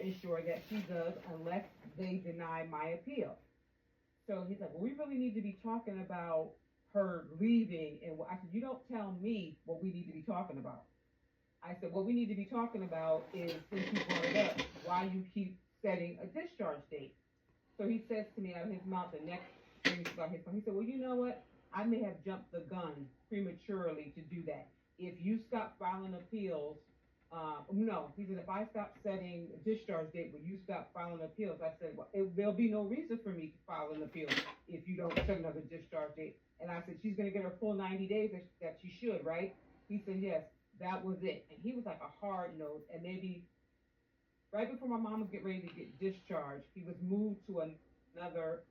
ensure that she does unless they deny my appeal. So he's like, well, we really need to be talking about her leaving. And I said, you don't tell me what we need to be talking about. I said, what we need to be talking about is, since you brought it up, why you keep setting a discharge date. So he says to me out of his mouth the next thing about his phone, he said, well, you know what? I may have jumped the gun prematurely to do that. If you stop filing appeals, no, he said, if I stop setting a discharge date, will you stop filing appeals? I said, well, there'll be no reason for me to file an appeal if you don't set another discharge date. And I said, she's going to get her full 90 days that she should, right? He said, yes, that was it. And he was like a hard nose. And maybe right before my mom was getting ready to get discharged, he was moved to another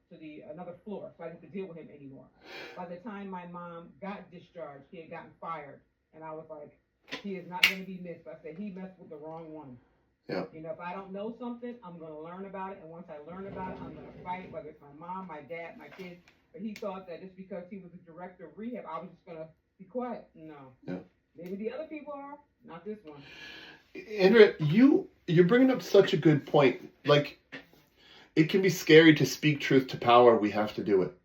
floor, so I didn't have to deal with him anymore. By the time my mom got discharged, he had gotten fired, and I was like, he is not going to be missed. I said, he messed with the wrong one. Yeah. You know, if I don't know something, I'm going to learn about it, and once I learn about it, I'm going to fight, whether it's my mom, my dad, my kids. But he thought that just because he was a director of rehab, I was just going to be quiet. No. Yeah. Maybe the other people are, not this one. Andrea, you're bringing up such a good point. Like, it can be scary to speak truth to power. We have to do it.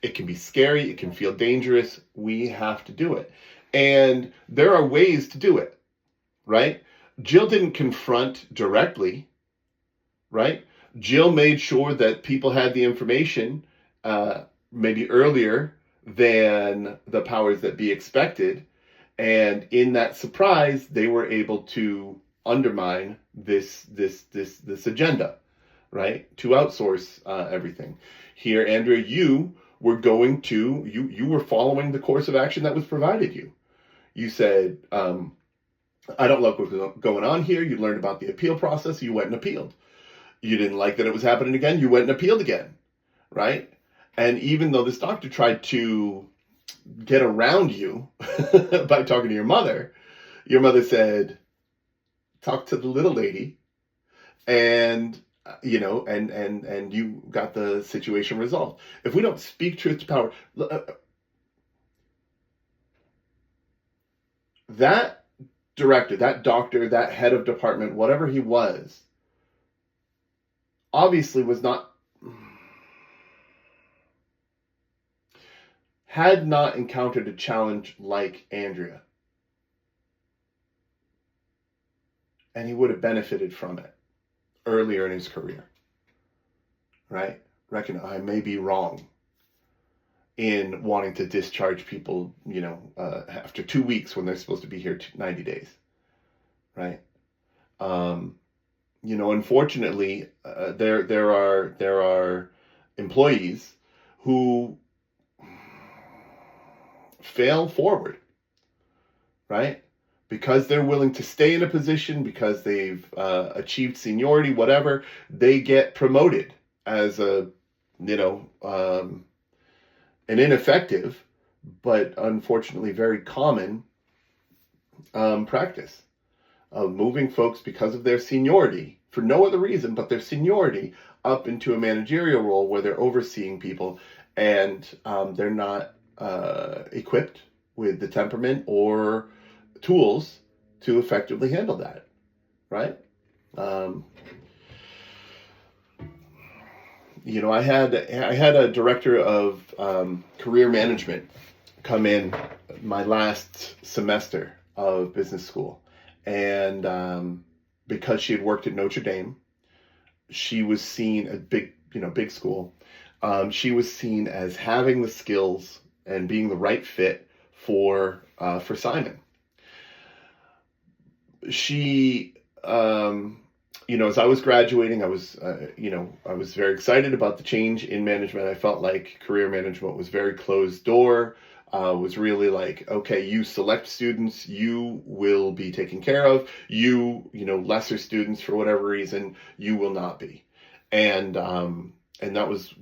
It can be scary. It can feel dangerous. We have to do it. And there are ways to do it, right? Jill didn't confront directly, right? Jill made sure that people had the information maybe earlier than the powers that be expected. And in that surprise, they were able to undermine this agenda, right? To outsource everything. Here, Andrea, you were following the course of action that was provided you. You said, I don't like what's going on here. You learned about the appeal process. You went and appealed. You didn't like that it was happening again. You went and appealed again, right? And even though this doctor tried to get around you by talking to your mother said, talk to the little lady, and and you got the situation resolved. If we don't speak truth to power, that director, that doctor, that head of department, whatever he was, obviously had not encountered a challenge like Andrea. And he would have benefited from it earlier in his career, right? Reckon I may be wrong in wanting to discharge people, after 2 weeks when they're supposed to be here 90 days, right? Unfortunately, there are employees who fail forward, right? Because they're willing to stay in a position, because they've achieved seniority, whatever, they get promoted as an ineffective, but unfortunately very common practice of moving folks because of their seniority, for no other reason but their seniority, up into a managerial role where they're overseeing people, and they're not equipped with the temperament or tools to effectively handle that, right? I had a director of career management come in my last semester of business school, and because she had worked at Notre Dame, she was seen at big school. She was seen as having the skills and being the right fit for Simon. She, as I was graduating, I was very excited about the change in management. I felt like career management was very closed door, was really like, okay, you select students, you will be taken care of. Lesser students, for whatever reason, you will not be. And that was,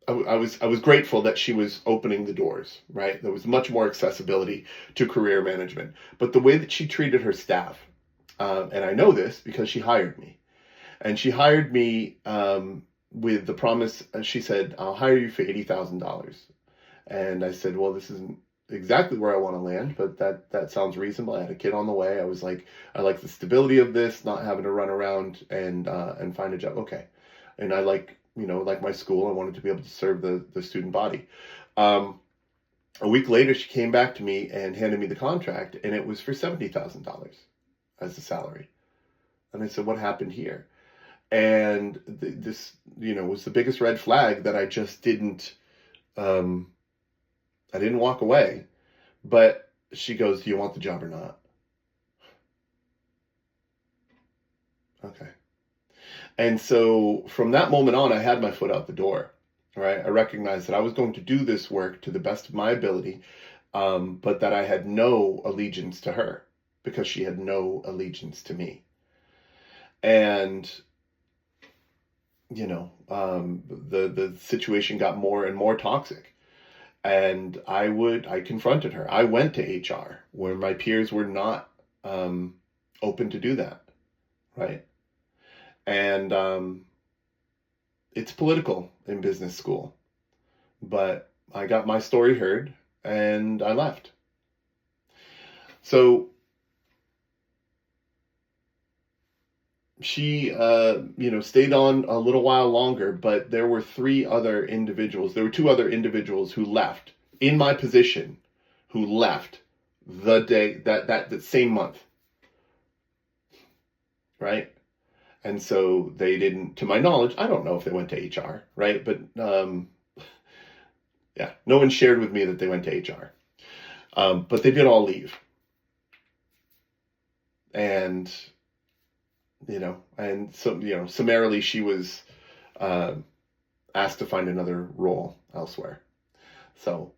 I was grateful that she was opening the doors, right? There was much more accessibility to career management. But the way that she treated her staff, and I know this because she hired me. And she hired me with the promise, she said, I'll hire you for $80,000. And I said, well, this isn't exactly where I want to land, but that sounds reasonable. I had a kid on the way. I was like, I like the stability of this, not having to run around and find a job. Okay. And I like, like my school, I wanted to be able to serve the student body. A week later, she came back to me and handed me the contract, and it was for $70,000 as the salary. And I said, what happened here? And this, was the biggest red flag that I just didn't, I didn't walk away. But she goes, do you want the job or not? Okay. And so from that moment on, I had my foot out the door, right? I recognized that I was going to do this work to the best of my ability, but that I had no allegiance to her because she had no allegiance to me. And, the situation got more and more toxic. And I confronted her. I went to HR where my peers were not open to do that, right? And it's political in business school, but I got my story heard and I left. So she, stayed on a little while longer, but there were two other individuals who left in my position, who left the day that same month, right? And so they didn't, to my knowledge, I don't know if they went to HR, right? But yeah, no one shared with me that they went to HR. But they did all leave. And, so, summarily she was asked to find another role elsewhere. So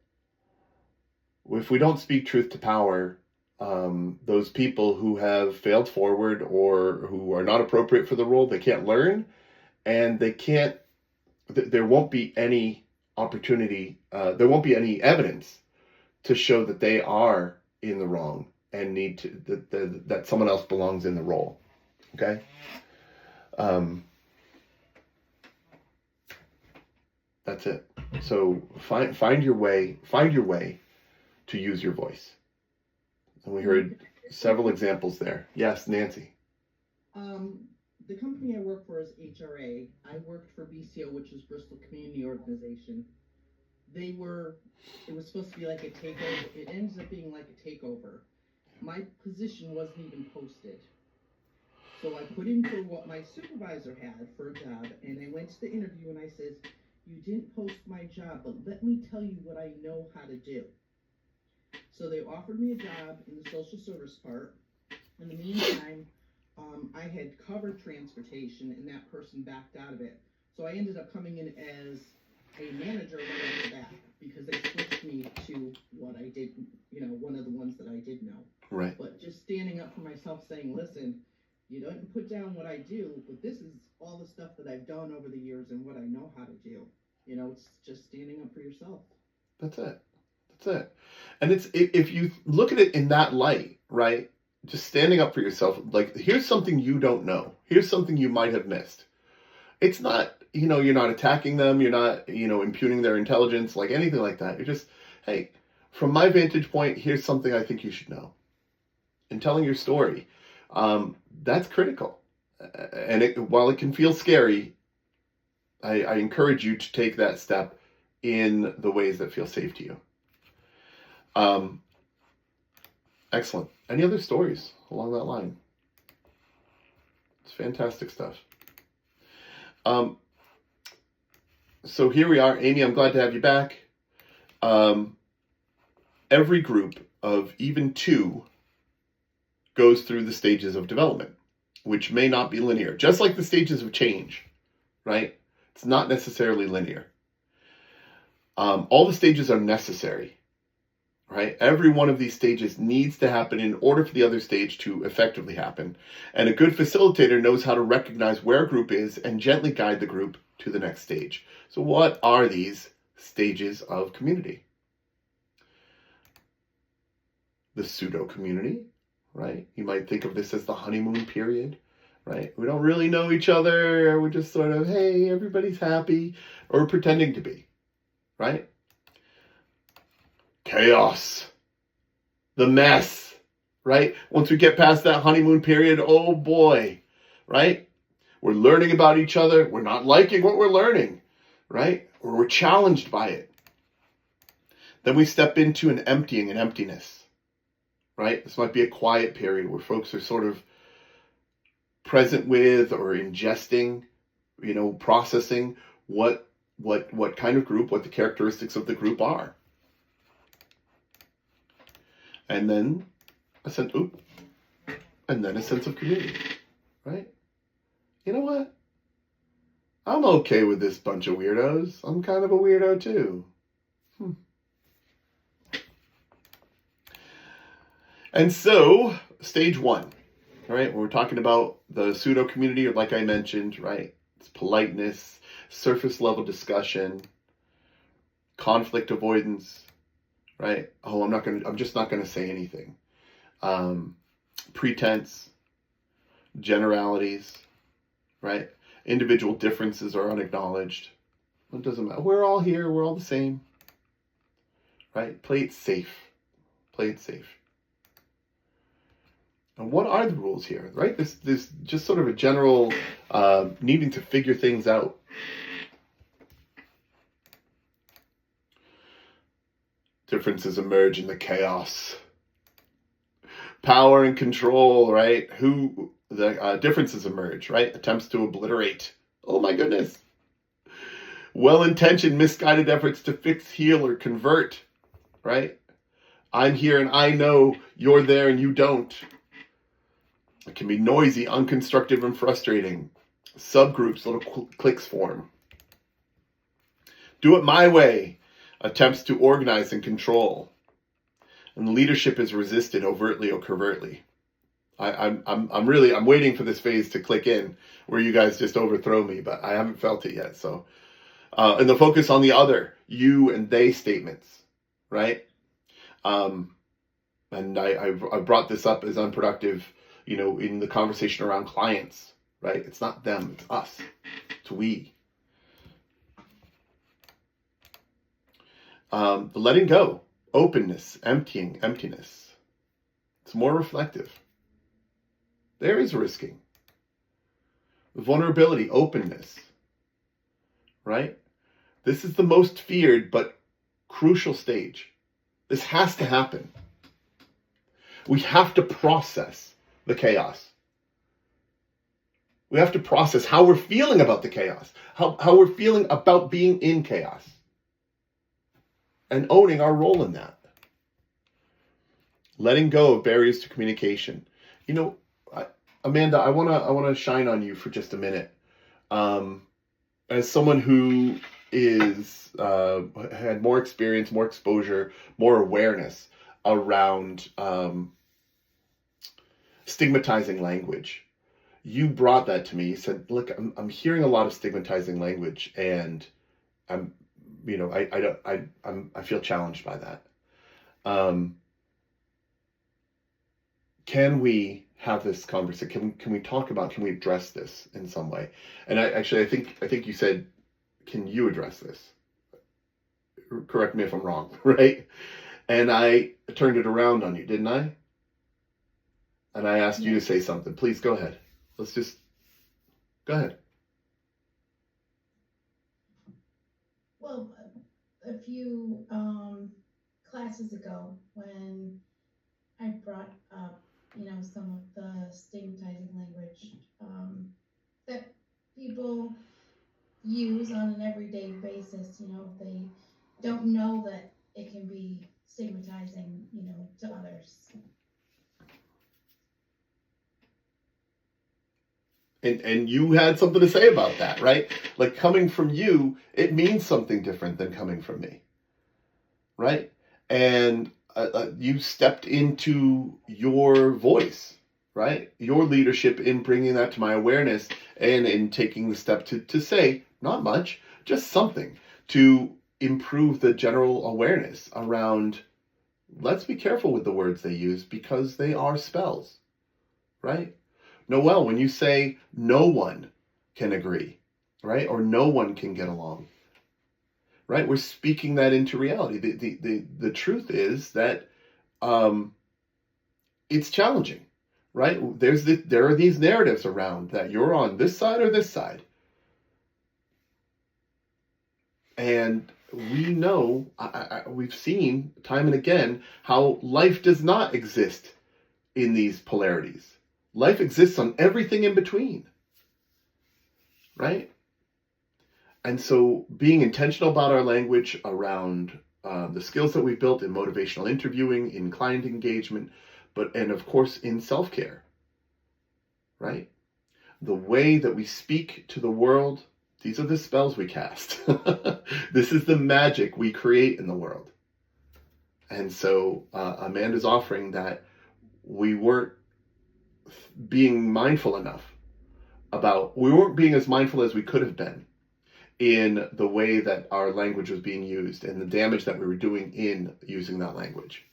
if we don't speak truth to power, those people who have failed forward or who are not appropriate for the role, they can't learn, and there won't be any opportunity, there won't be any evidence to show that they are in the wrong and need to, that someone else belongs in the role. Okay? That's it. So find your way to use your voice. And we heard several examples there. Yes, Nancy. The company I work for is HRA. I worked for BCO, which is Bristol Community Organization. It was supposed to be like a takeover. It ends up being like a takeover. My position wasn't even posted. So I put in for what my supervisor had for a job, and I went to the interview and I said, you didn't post my job, but let me tell you what I know how to do. So they offered me a job in the social service part. In the meantime, I had covered transportation, and that person backed out of it. So I ended up coming in as a manager right after that, because they switched me to what I did, one of the ones that I did know. Right. But just standing up for myself, saying, listen, you don't put down what I do, but this is all the stuff that I've done over the years and what I know how to do. It's just standing up for yourself. That's it. And it's, if you look at it in that light, right? Just standing up for yourself, like, here's something you don't know. Here's something you might have missed. It's not, you're not attacking them. You're not, impugning their intelligence, like anything like that. You're just, hey, from my vantage point, here's something I think you should know. And telling your story, that's critical. And while it can feel scary, I encourage you to take that step in the ways that feel safe to you. Excellent. Any other stories along that line? It's fantastic stuff. So here we are. Amy, I'm glad to have you back. Every group of even two goes through the stages of development, which may not be linear, just like the stages of change, right? It's not necessarily linear. All the stages are necessary, right? Every one of these stages needs to happen in order for the other stage to effectively happen. And a good facilitator knows how to recognize where a group is and gently guide the group to the next stage. So what are these stages of community? The pseudo community, right? You might think of this as the honeymoon period, right? We don't really know each other. We're just sort of, hey, everybody's happy, or pretending to be, right? Chaos. the mess, right? Once we get past that honeymoon period, oh boy, right? We're learning about each other. We're not liking what we're learning, right? Or we're challenged by it. Then we step into an emptying and emptiness, right? This might be a quiet period where folks are sort of present with or ingesting, processing what kind of group, what the characteristics of the group are. And then a sense of community, right? You know what? I'm okay with this bunch of weirdos. I'm kind of a weirdo too. And so, stage 1, right? We're talking about the pseudo community, or like I mentioned, right? It's politeness, surface level discussion, conflict avoidance, right? Oh, I'm just not gonna say anything. Pretense, generalities, right? Individual differences are unacknowledged. It doesn't matter. We're all here. We're all the same, right? Play it safe. Play it safe. And what are the rules here, right? This just sort of a general needing to figure things out. Differences emerge in the chaos. Power and control, right? The differences emerge, right? Attempts to obliterate. Oh my goodness. Well-intentioned, misguided efforts to fix, heal, or convert, right? I'm here and I know you're there and you don't. It can be noisy, unconstructive, and frustrating. Subgroups, little cliques form. Do it my way. Attempts to organize and control. And leadership is resisted overtly or covertly. I'm waiting for this phase to click in where you guys just overthrow me, but I haven't felt it yet. So, and the focus on the other, you and they statements, right? And I brought this up as unproductive, in the conversation around clients, right? It's not them, it's us, it's we. The letting go, openness, emptiness. It's more reflective. There is risking. The vulnerability, openness, right? This is the most feared but crucial stage. This has to happen. We have to process the chaos. We have to process how we're feeling about the chaos, how we're feeling about being in chaos, and owning our role in that. Letting go of barriers to communication. Amanda, I wanna shine on you for just a minute. As someone who had more experience, more exposure, more awareness around stigmatizing language, you brought that to me. You said, "Look, I'm hearing a lot of stigmatizing language, and I feel challenged by that. Can we have this conversation? Can we talk about? Can we address this in some way?" And I think you said, "Can you address this?" Correct me if I'm wrong, right? And I turned it around on you, didn't I? And I asked you to say something. Please go ahead. Go ahead. Well, a few classes ago, when I brought up, some of the stigmatizing language that people use on an everyday basis, they don't know that it can be stigmatizing, to others. And you had something to say about that, right? Like, coming from you, it means something different than coming from me, right? And you stepped into your voice, right? Your leadership in bringing that to my awareness, and in taking the step to say, not much, just something to improve the general awareness around, let's be careful with the words they use because they are spells, right? Noelle, when you say no one can agree, right? Or no one can get along, right? We're speaking that into reality. The truth is that it's challenging, right? There are these narratives around that you're on this side or this side. And we know, we've seen time and again how life does not exist in these polarities. Life exists on everything in between, right? And so being intentional about our language around the skills that we've built in motivational interviewing, in client engagement, and of course in self-care, right? The way that we speak to the world, these are the spells we cast. This is the magic we create in the world. And so Amanda's offering that we weren't being mindful enough we weren't being as mindful as we could have been in the way that our language was being used and the damage that we were doing in using that language.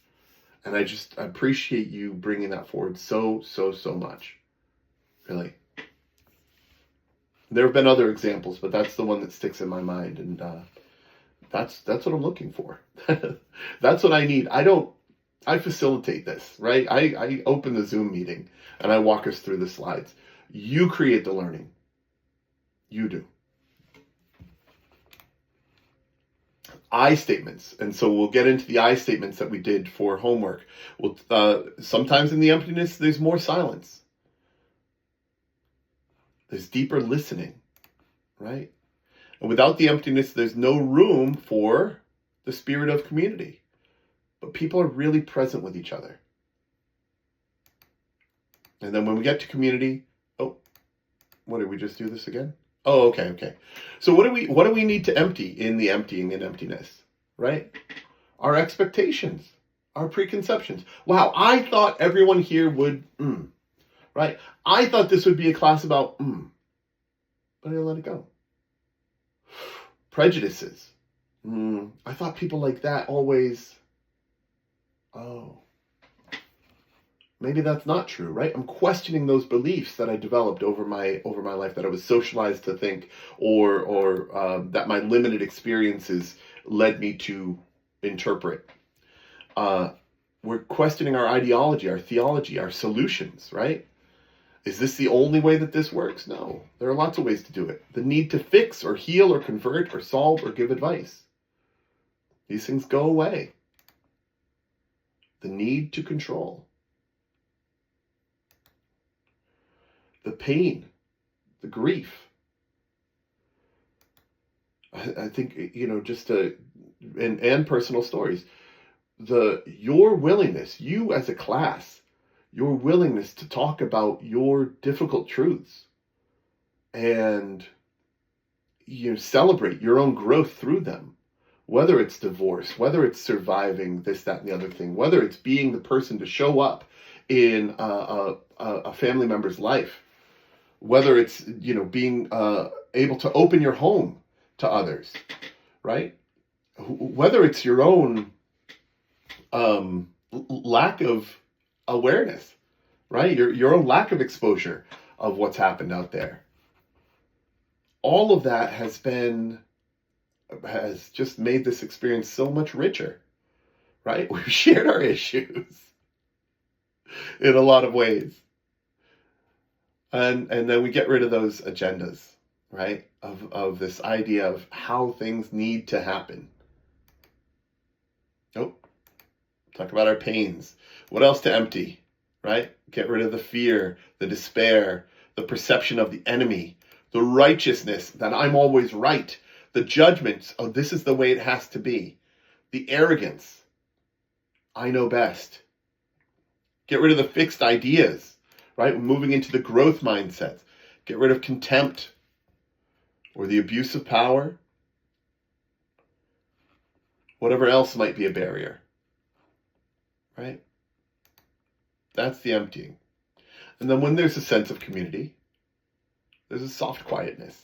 And I appreciate you bringing that forward so much. Really. There have been other examples, but that's the one that sticks in my mind. And that's what I'm looking for. That's what I need. I facilitate this, right? I open the Zoom meeting and I walk us through the slides. You create the learning. You do. I statements. And so we'll get into the I statements that we did for homework. Sometimes in the emptiness, there's more silence. There's deeper listening, right? And without the emptiness, there's no room for the spirit of community. But people are really present with each other. And then when we get to community, what did we just do this again? Oh, okay. So what do we need to empty in the emptying and emptiness, right? Our expectations, our preconceptions. Wow, I thought everyone here would, right? I thought this would be a class about, but I let it go. Prejudices. I thought people like that always, maybe that's not true, right? I'm questioning those beliefs that I developed over my life, that I was socialized to think, or that my limited experiences led me to interpret. We're questioning our ideology, our theology, our solutions, right? Is this the only way that this works? No, there are lots of ways to do it. The need to fix or heal or convert or solve or give advice. These things go away. The need to control. The pain, the grief. I think, just and personal stories. Your willingness, you as a class, your willingness to talk about your difficult truths and celebrate your own growth through them, whether it's divorce, whether it's surviving this, that, and the other thing, whether it's being the person to show up in a family member's life, whether it's being able to open your home to others, right? Whether it's your own lack of awareness, right? Your own lack of exposure of what's happened out there. All of that has just made this experience so much richer, right? We've shared our issues in a lot of ways. And then we get rid of those agendas, right? Of this idea of how things need to happen. Talk about our pains. What else to empty, right? Get rid of the fear, the despair, the perception of the enemy, the righteousness that I'm always right, the judgments of this is the way it has to be, the arrogance, I know best. Get rid of the fixed ideas, right? Moving into the growth mindsets. Get rid of contempt or the abuse of power. Whatever else might be a barrier, right? That's the emptying. And then when there's a sense of community, there's a soft quietness.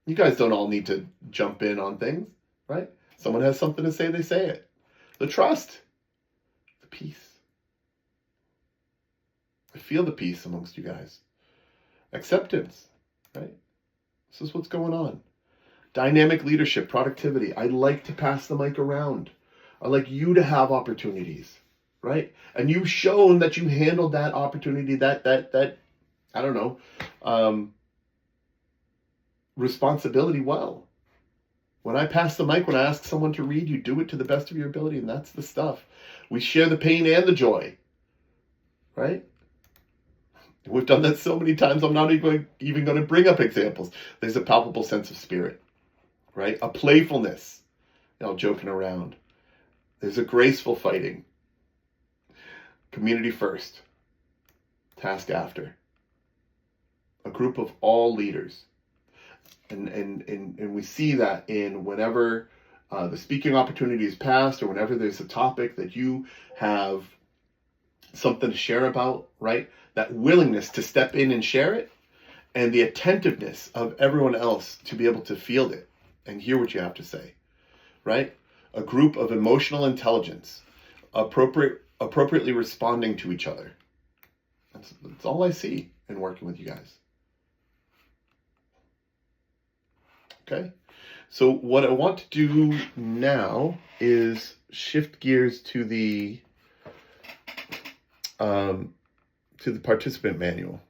You guys don't all need to jump in on things, right? Someone has something to say, they say it. The trust, the peace. I feel the peace amongst you guys. Acceptance, right? This is what's going on. Dynamic leadership, productivity. I like to pass the mic around. I like you to have opportunities, right? And you've shown that you handled that opportunity, that I don't know, responsibility well. When I pass the mic, when I ask someone to read, you do it to the best of your ability, and that's the stuff. We share the pain and the joy, right? We've done that so many times, I'm not even going to bring up examples. There's a palpable sense of spirit, right? A playfulness, joking around. There's a graceful fighting. Community first, task after. A group of all leaders. And we see that in whenever the speaking opportunity is passed, or whenever there's a topic that you have something to share about, right? That willingness to step in and share it, and the attentiveness of everyone else to be able to field it and hear what you have to say, right? A group of emotional intelligence, appropriately responding to each other. That's all I see in working with you guys. Okay, so what I want to do now is shift gears to the participant manual.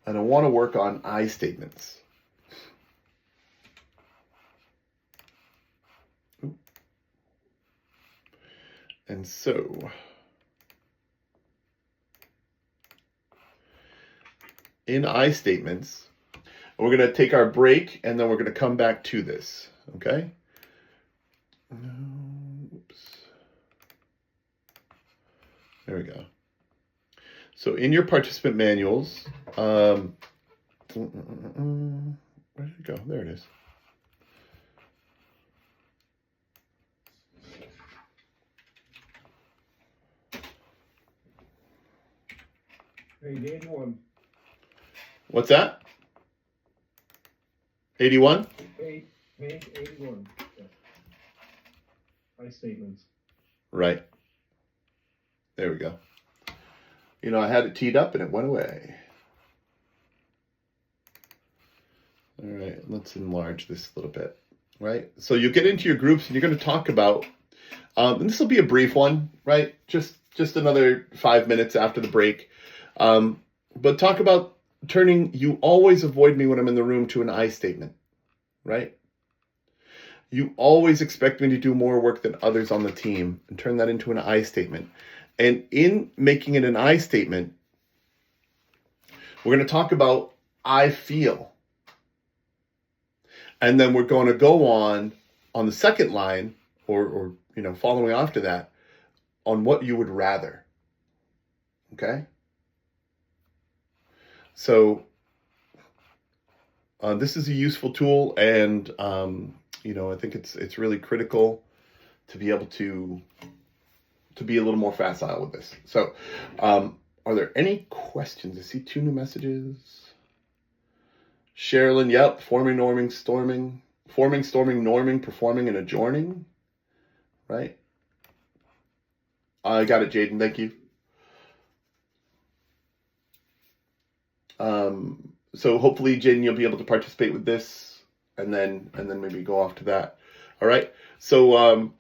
And I want to work on I statements. And so, in I statements, we're going to take our break, and then we're going to come back to this, okay? Oops. There we go. So in your participant manuals, where did it go? There it is. Page 81. What's that? 81? Page 81. Yeah. I statements. Right. There we go. I had it teed up and it went away. All right, let's enlarge this a little bit, right? So you get into your groups and you're going to talk about, and this will be a brief one, right? Just another 5 minutes after the break. But talk about turning "you always avoid me when I'm in the room" to an I statement, right? You always expect me to do more work than others on the team, and turn that into an I statement. And in making it an I statement, we're going to talk about I feel. And then we're going to go on the second line, or following after that, on what you would rather. Okay? So this is a useful tool, and I think it's really critical to be able to be a little more facile with this. So, are there any questions? I see 2 new messages. Sherilyn, yep. Forming, norming, storming. Forming, storming, norming, performing, and adjourning. Right? I got it, Jaden. Thank you. So hopefully, Jaden, you'll be able to participate with this, and then maybe go off to that. All right. So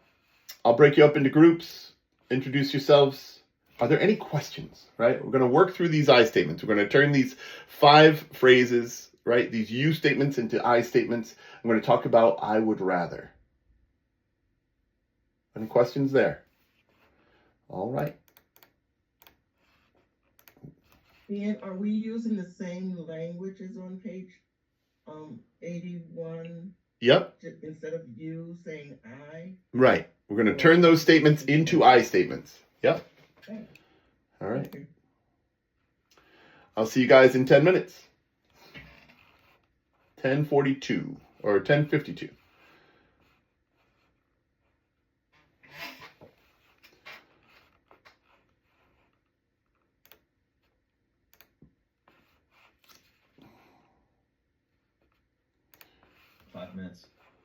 I'll break you up into groups. Introduce yourselves. Are there any questions? Right? We're going to work through these I statements. We're going to turn these 5 phrases, right, these you statements into I statements. I'm going to talk about I would rather. Any questions there? All right. And are we using the same languages on page 81? Yep. Instead of you saying I? Right. We're going to turn those statements into I statements. Yep. Okay. All right. I'll see you guys in 10 minutes. 10:42 or 10:52.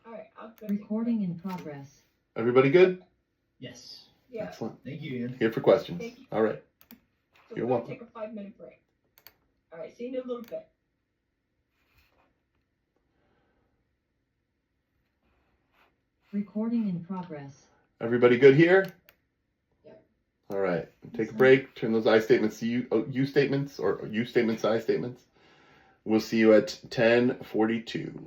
All right, I'll go. Recording in progress. Everybody good? Yes. Yeah. Excellent. Thank you, Ian. Here for questions. Thank you. All right. So You're we're welcome. gonna take a 5-minute break. All right, see you in a little bit. Recording in progress. Everybody good here? Yep. All right. Take a break. Turn those I statements to you statements, or you statements, I statements. We'll see you at 10:42.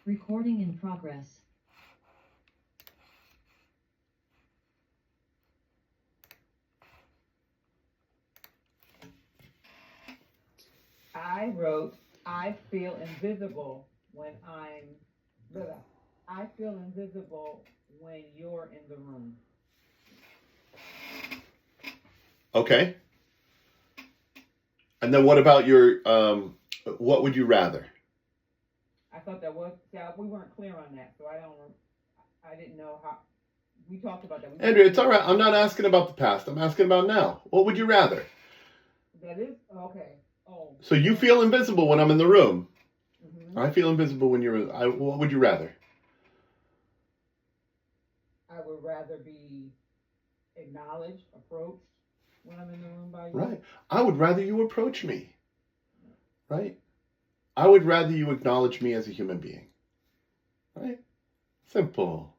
Recording in progress. I wrote, I feel invisible when I feel invisible when you're in the room. Okay. And then what about your, what would you rather? I thought that was, we weren't clear on that, so I didn't know how, we talked about that. Andrea, it's all right. I'm not asking about the past. I'm asking about now. What would you rather? That is, okay. Oh. So you feel invisible when I'm in the room. Mm-hmm. I feel invisible when you're in, what would you rather? I would rather be acknowledged, approached when I'm in the room by you. Right. I would rather you approach me. Right? I would rather you acknowledge me as a human being. Right? Simple.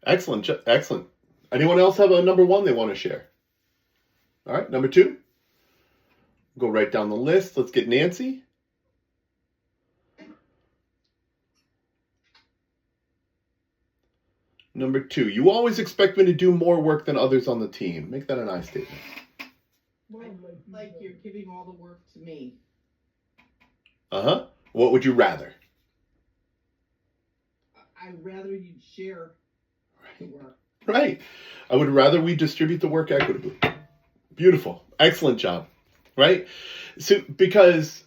Excellent. Excellent. Anyone else have a number one they want to share? All right. Number two. Go right down the list. Let's get Nancy. Number two. You always expect me to do more work than others on the team. Make that an I statement. Like you're giving all the work to me. Uh-huh. What would you rather? I'd rather you'd share the work. Right. I would rather we distribute the work equitably. Beautiful. Excellent job. Right? So, because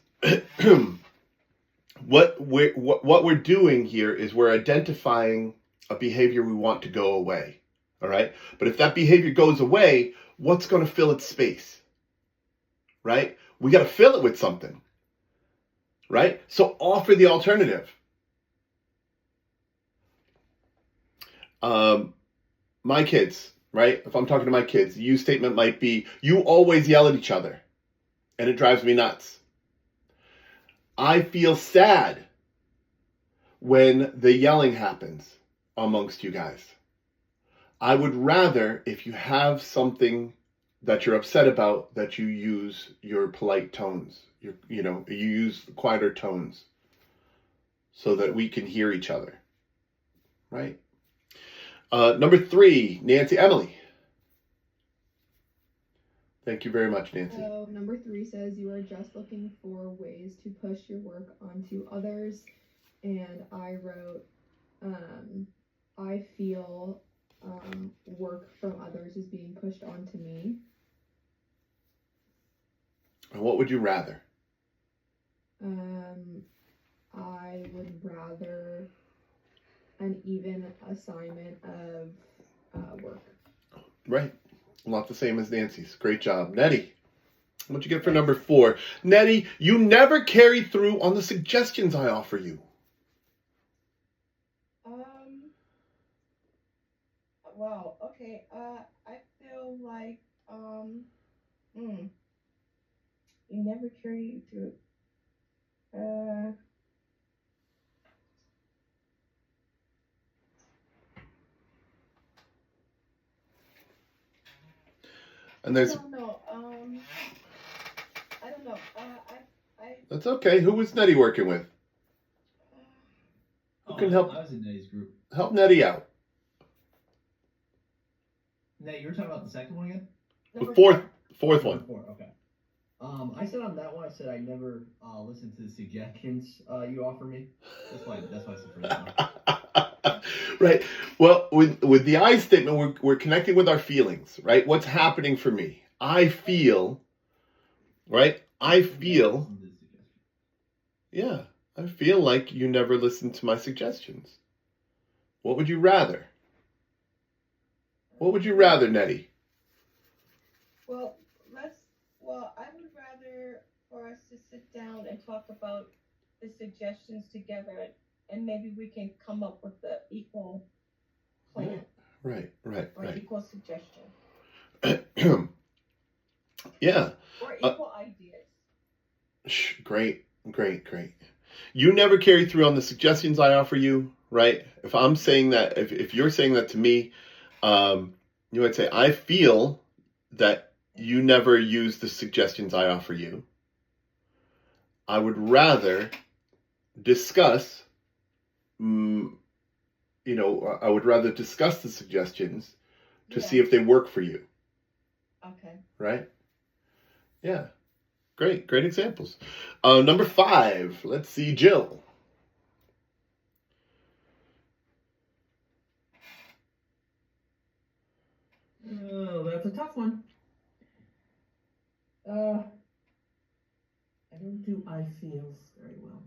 what we're doing here is we're identifying a behavior we want to go away. All right? But if that behavior goes away, what's going to fill its space? Right? We got to fill it with something. Right? So offer the alternative. My kids, right? If I'm talking to my kids, the you statement might be, you always yell at each other, and it drives me nuts. I feel sad when the yelling happens amongst you guys. I would rather, if you have something that you're upset about, that you use your polite tones. You use quieter tones so that we can hear each other. Right? Number three, Emily. Thank you very much, Nancy. So number 3 says you are just looking for ways to push your work onto others. And I wrote, I feel work from others is being pushed onto me. And what would you rather? I would rather an even assignment of work. Right. Not the same as Nancy's. Great job. Nettie, what'd you get for number 4? Nettie, you never carry through on the suggestions I offer you. Well, okay, I feel like, you never carry through, And there's... I don't know, That's okay. Who was Nettie working with? Who can help? I was in Nettie's group. Help Nettie out. Nettie, you were talking about the second one again? The fourth one. 4, okay. I said on that one, I said I never listened to the suggestions you offer me. That's why I said for that one. Right. Well, with the I statement, we're connecting with our feelings, right? What's happening for me? I feel, right? I feel like you never listened to my suggestions. What would you rather? What would you rather, Nettie? well, I would rather for us to sit down and talk about the suggestions together, and maybe we can come up with the equal plan Right. or equal suggestion. Yeah. Or equal ideas. Great. You never carry through on the suggestions I offer you, right? If I'm saying that, if you're saying that to me, you might say, I feel that you never use the suggestions I offer you. I would rather discuss, I would rather discuss the suggestions to see if they work for you. Okay. Right? Yeah. Great examples. Number 5, let's see, Jill. Oh, that's a tough one. I don't do I feels very well.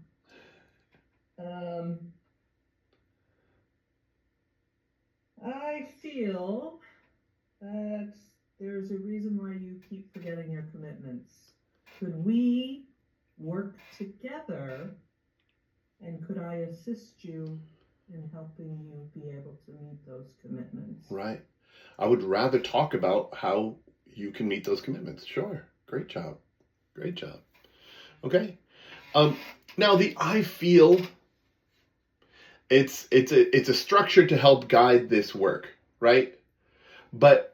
I feel that there's a reason why you keep forgetting your commitments. Could we work together, and could I assist you in helping you be able to meet those commitments? Right. I would rather talk about how you can meet those commitments. Sure. Great job. Okay. Now the I feel, it's a structure to help guide this work, right? But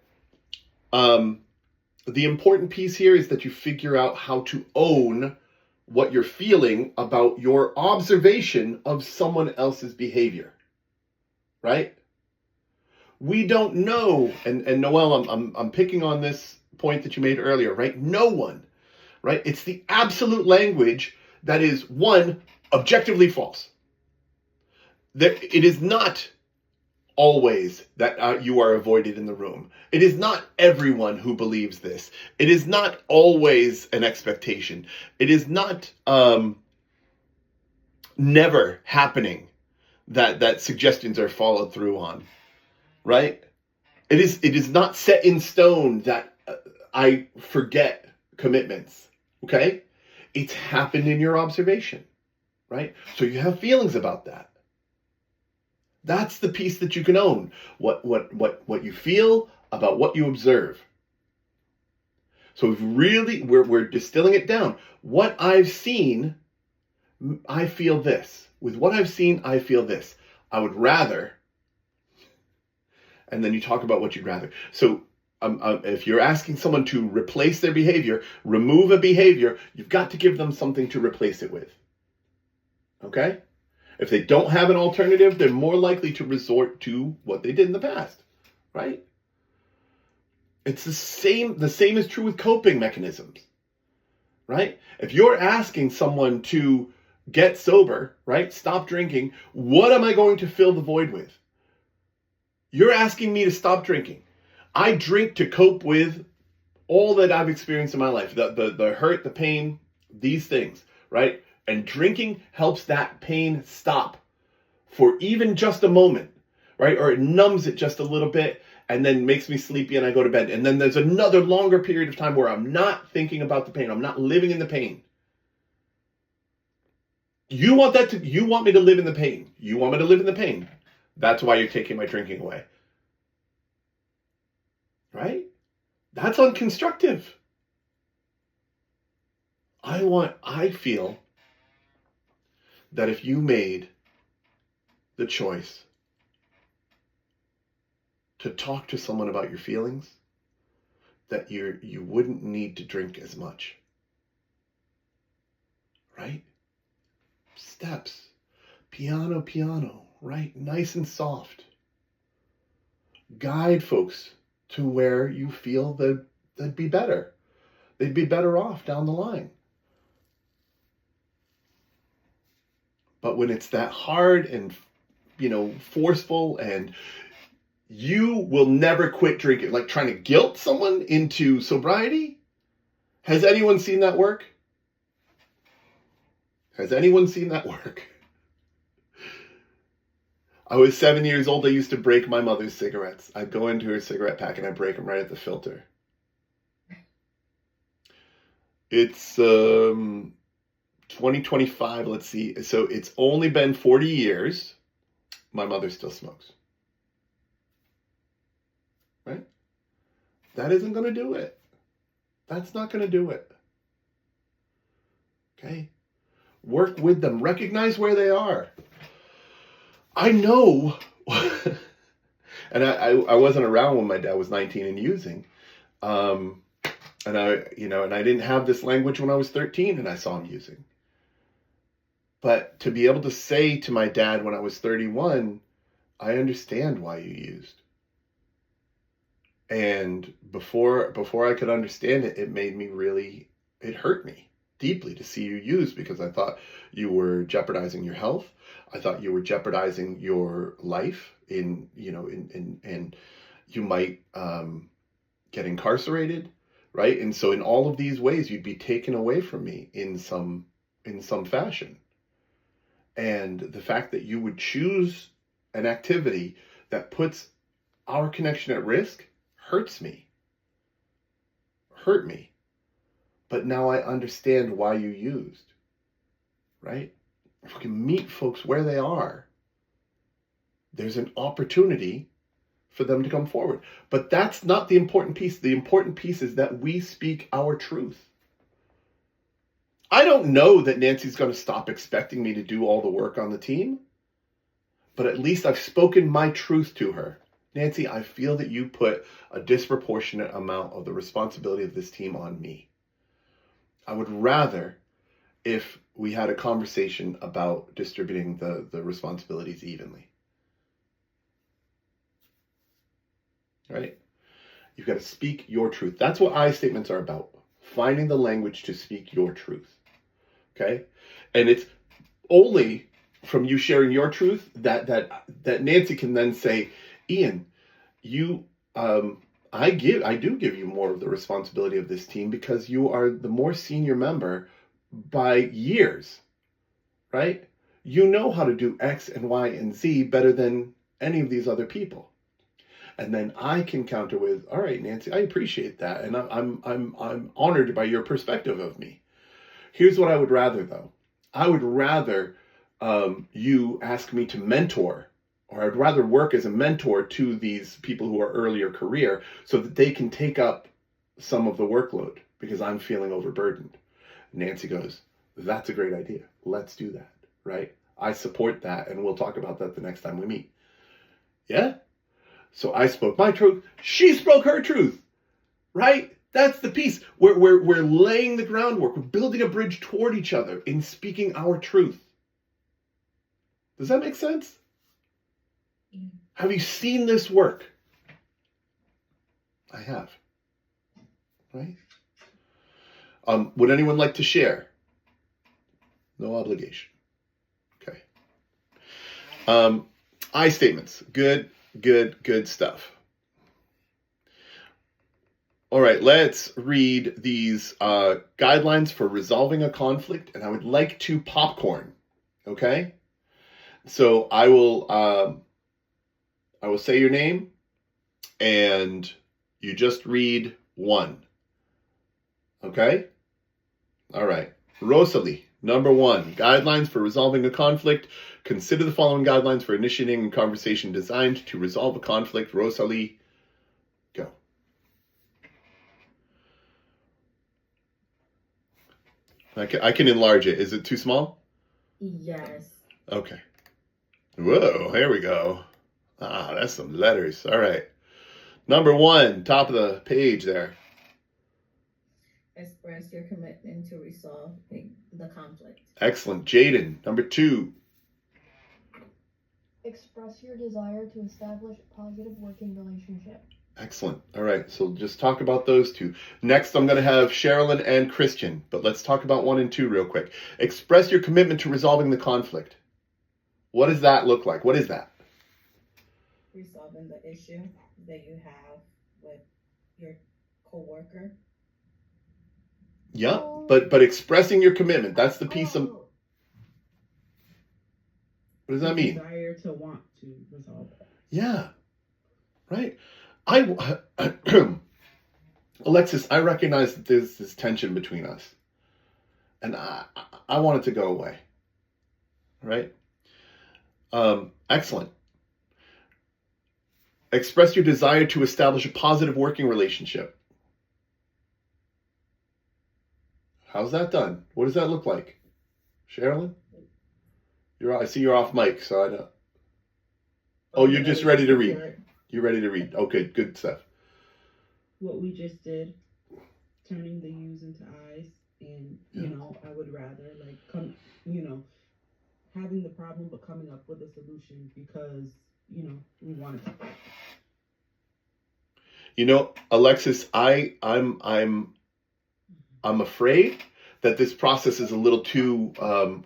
the important piece here is that you figure out how to own what you're feeling about your observation of someone else's behavior, right? We don't know, and Noelle, I'm picking on this point that you made earlier, right? No one, right? It's the absolute language that is, one, objectively false. It is not always that you are avoided in the room. It is not everyone who believes this. It is not always an expectation. It is not never happening that suggestions are followed through on, right? It is not set in stone that I forget commitments, okay? It's happened in your observation, right? So you have feelings about that. That's the piece that you can own. What you feel about what you observe. So we're distilling it down. What I've seen, I feel this. With what I've seen, I feel this. I would rather. And then you talk about what you'd rather. So if you're asking someone to replace their behavior, remove a behavior, you've got to give them something to replace it with. Okay? If they don't have an alternative, they're more likely to resort to what they did in the past, right? It's the same is true with coping mechanisms, right? If you're asking someone to get sober, right? Stop drinking, what am I going to fill the void with? You're asking me to stop drinking. I drink to cope with all that I've experienced in my life, the hurt, the pain, these things, right? And drinking helps that pain stop for even just a moment, right? Or it numbs it just a little bit and then makes me sleepy and I go to bed. And then there's another longer period of time where I'm not thinking about the pain. I'm not living in the pain. You want me to live in the pain. You want me to live in the pain. That's why you're taking my drinking away. Right? That's unconstructive. I feel that if you made the choice to talk to someone about your feelings, that you wouldn't need to drink as much. Right? Steps. Piano, right? Nice and soft. Guide folks to where you feel that they'd be better. They'd be better off down the line. But when it's that hard and, forceful and you will never quit drinking, like trying to guilt someone into sobriety, has anyone seen that work? Has anyone seen that work? I was 7 years old. I used to break my mother's cigarettes. I'd go into her cigarette pack and I'd break them right at the filter. It's 2025, let's see. So it's only been 40 years. My mother still smokes. Right? That isn't going to do it. That's not going to do it. Okay? Work with them. Recognize where they are. I know, and I wasn't around when my dad was 19 and using. And I didn't have this language when I was 13 and I saw him using. But to be able to say to my dad when I was 31, I understand why you used. And before I could understand it, it hurt me deeply to see you use, because I thought you were jeopardizing your health. I thought you were jeopardizing your life and you might get incarcerated, right? And so in all of these ways, you'd be taken away from me in some fashion. And the fact that you would choose an activity that puts our connection at risk hurt me. But now I understand why you used, right? If we can meet folks where they are, there's an opportunity for them to come forward. But that's not the important piece. The important piece is that we speak our truth. I don't know that Nancy's going to stop expecting me to do all the work on the team, but at least I've spoken my truth to her. Nancy, I feel that you put a disproportionate amount of the responsibility of this team on me. I would rather if we had a conversation about distributing the responsibilities evenly. Right? You've got to speak your truth. That's what I statements are about. Finding the language to speak your truth. Okay? And it's only from you sharing your truth that Nancy can then say, Ian, I do give you more of the responsibility of this team because you are the more senior member by years, right? You know how to do X and Y and Z better than any of these other people. And then I can counter with, all right, Nancy, I appreciate that. And I'm honored by your perspective of me. Here's what I would rather, though. I would rather you ask me to mentor, or I'd rather work as a mentor to these people who are earlier career so that they can take up some of the workload because I'm feeling overburdened. Nancy goes, that's a great idea. Let's do that, right? I support that, and we'll talk about that the next time we meet. Yeah? So I spoke my truth. She spoke her truth, right? That's the piece. We're laying the groundwork. We're building a bridge toward each other in speaking our truth. Does that make sense? Have you seen this work? I have. Right? Would anyone like to share? No obligation. Okay. I statements. Good stuff. All right, let's read these guidelines for resolving a conflict, and I would like to popcorn. Okay? So I will say your name, and you just read one. Okay? All right. Rosalie, number 1, guidelines for resolving a conflict. Consider the following guidelines for initiating a conversation designed to resolve a conflict. Rosalie, go. I can enlarge it. Is it too small? Yes. Okay. Whoa, here we go. Ah, that's some letters. All right. Number 1, top of the page there. Express your commitment to resolve the conflict. Excellent. Jaden, number 2. Express your desire to establish a positive working relationship. Excellent. All right, so just talk about those 2. Next, I'm going to have Sherilyn and Christian, but let's talk about 1 and 2 real quick. Express your commitment to resolving the conflict. What does that look like? What is that? Resolving the issue that you have with your coworker. Yeah, but expressing your commitment, that's the piece of... What does that mean? Desire to want to resolve it. Yeah, right. Alexis, I recognize that there's this tension between us, and I want it to go away. Right? Excellent. Express your desire to establish a positive working relationship. How's that done? What does that look like? Sherilyn? I see you're off mic, so I don't. Oh, you're just ready to read. You're ready to read. Okay, good stuff. What we just did, turning the U's into I's, and Yeah. I would rather having the problem but coming up with a solution because we want it. Alexis, I'm afraid that this process is a little too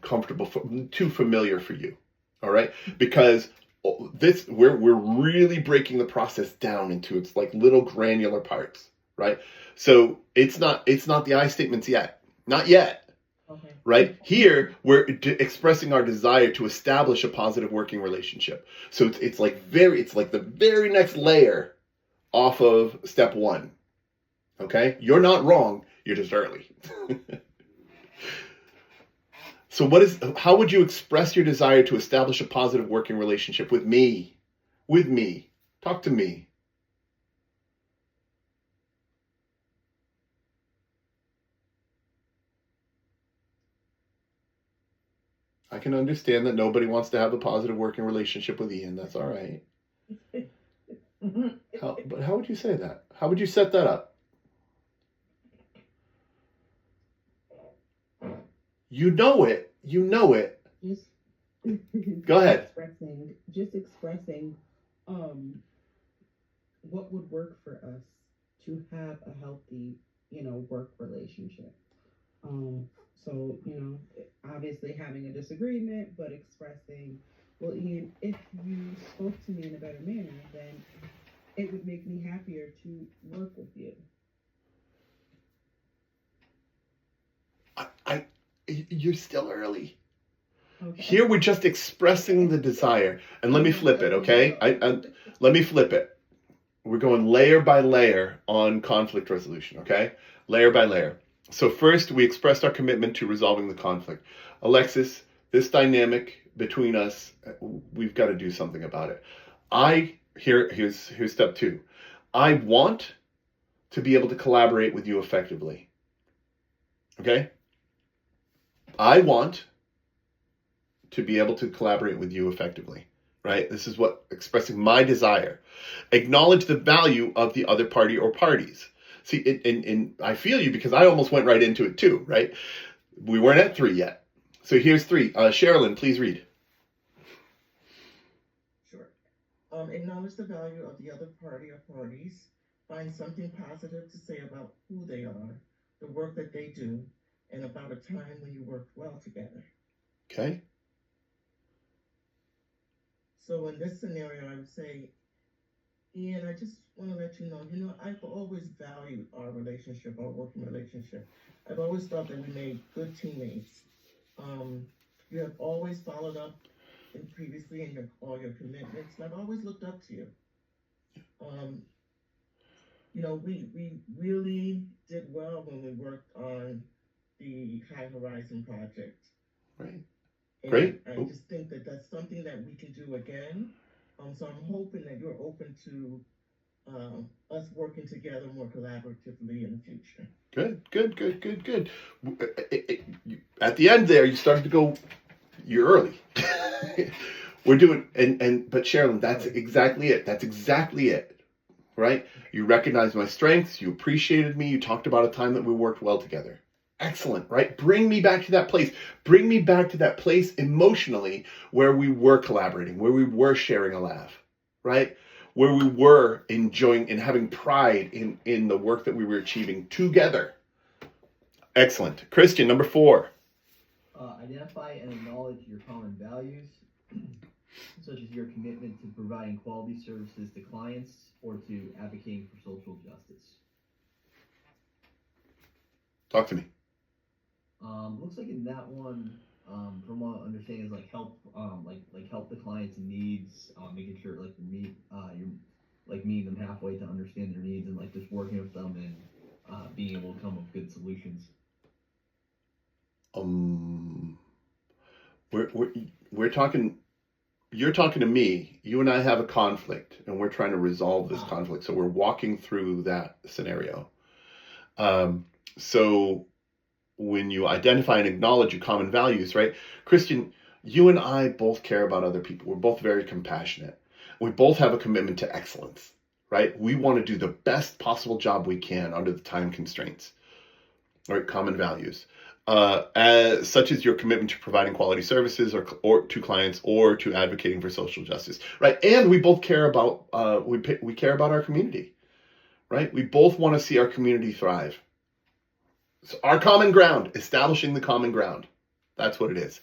comfortable, too familiar for you. All right, because we're really breaking the process down into its like little granular parts, right? So it's not the I statements yet, not yet. Okay. Right here, we're expressing our desire to establish a positive working relationship. So it's like the very next layer off of step one. Okay, you're not wrong. You're just early. So how would you express your desire to establish a positive working relationship with me? With me. Talk to me. I can understand that nobody wants to have a positive working relationship with Ian. That's all right. But how would you say that? How would you set that up? You know it. Just Go ahead. expressing what would work for us to have a healthy work relationship. So obviously having a disagreement, but expressing, well, Ian, if you spoke to me in a better manner, then it would make me happier to work with you. You're still early. Okay. Here we're just expressing the desire. And let me flip it, okay? Let me flip it. We're going layer by layer on conflict resolution, okay? Layer by layer. So first, we expressed our commitment to resolving the conflict. Alexis, this dynamic between us, we've got to do something about it. Here's step two. I want to be able to collaborate with you effectively. Okay? I want to be able to collaborate with you effectively, right? This is what expressing my desire. Acknowledge the value of the other party or parties. See, and I feel you because I almost went right into it too, right? We weren't at 3 yet. So here's 3. Sherilyn, please read. Sure. Acknowledge the value of the other party or parties. Find something positive to say about who they are, the work that they do, and about a time when you worked well together. Okay. So in this scenario, I would say, Ian, I just want to let you know, I've always valued our relationship, our working relationship. I've always thought that we made good teammates. You have always followed up previously in all your commitments, and I've always looked up to you. We really did well when we worked on the High Horizon project. Right. And Great. I just think that that's something that we can do again. So I'm hoping that you're open to us working together more collaboratively in the future. Good. At the end there, you started to go, you're early. We're doing, but Sherilyn, that's exactly it. Right? You recognized my strengths, you appreciated me, you talked about a time that we worked well together. Excellent, right? Bring me back to that place. Bring me back to that place emotionally where we were collaborating, where we were sharing a laugh, right? Where we were enjoying and having pride in the work that we were achieving together. Excellent. Christian, number 4. Identify and acknowledge your common values, such as your commitment to providing quality services to clients or to advocating for social justice. Talk to me. Looks like in that one, from what I understand, is like help, like help the client's needs, making sure you're like meeting them halfway to understand their needs and like just working with them and being able to come up with good solutions. We're talking. You're talking to me. You and I have a conflict, and we're trying to resolve this conflict. So we're walking through that scenario. So when you identify and acknowledge your common values, right? Christian, you and I both care about other people. We're both very compassionate. We both have a commitment to excellence, right? We want to do the best possible job we can under the time constraints, right? Common values. Such as your commitment to providing quality services or to clients or to advocating for social justice, right? And we both care about we care about our community, right? We both want to see our community thrive. So our common ground, establishing the common ground. That's what it is.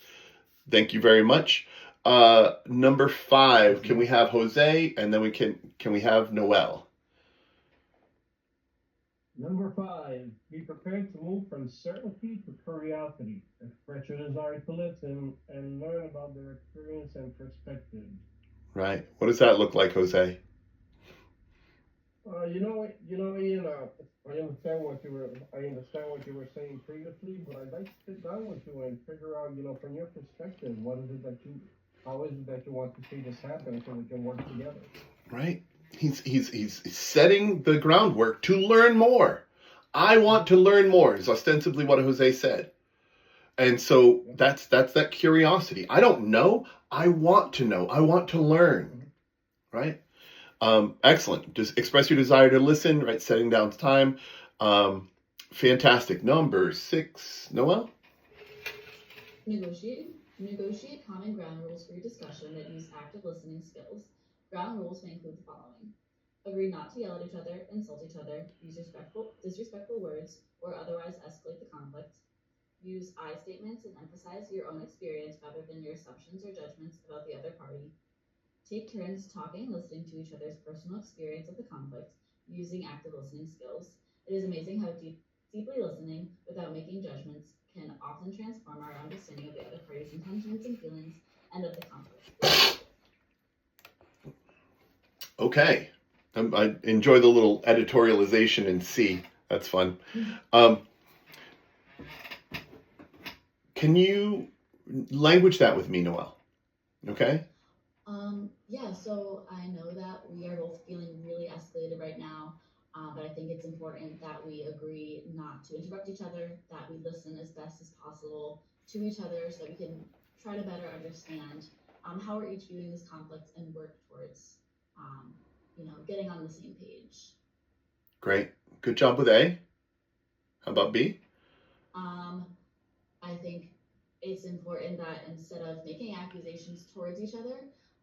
Thank you very much. Number 5, can we have Jose, and then can we have Noel? Number 5, be prepared to move from certainty to curiosity. Express your desire to listen and learn about their experience and perspective. Right. What does that look like, Jose? Ian, I understand what you were saying previously, but I'd like to sit down with you and figure out, from your perspective, how is it that you want to see this happen so we can work together? Right. He's setting the groundwork to learn more. I want to learn more is ostensibly what Jose said. And so that's that curiosity. I don't know. I want to know. I want to learn. Right? Excellent. Just express your desire to listen, right? Setting down time. Fantastic. Number 6, Noel? Negotiate common ground rules for your discussion that use active listening skills. Ground rules may include the following. Agree not to yell at each other, insult each other, use disrespectful words, or otherwise escalate the conflict. Use I statements and emphasize your own experience rather than your assumptions or judgments about the other party. Take turns talking and listening to each other's personal experience of the conflict using active listening skills. It is amazing how deeply listening without making judgments can often transform our understanding of the other party's intentions and feelings and of the conflict. Okay. I enjoy the little editorialization in C. That's fun. Can you language that with me, Noel? Okay? Yeah, so I know that we are both feeling really escalated right now, but I think it's important that we agree not to interrupt each other, that we listen as best as possible to each other so that we can try to better understand how we're each viewing this conflict and work towards, getting on the same page. Great. Good job with A. How about B? I think it's important that instead of making accusations towards each other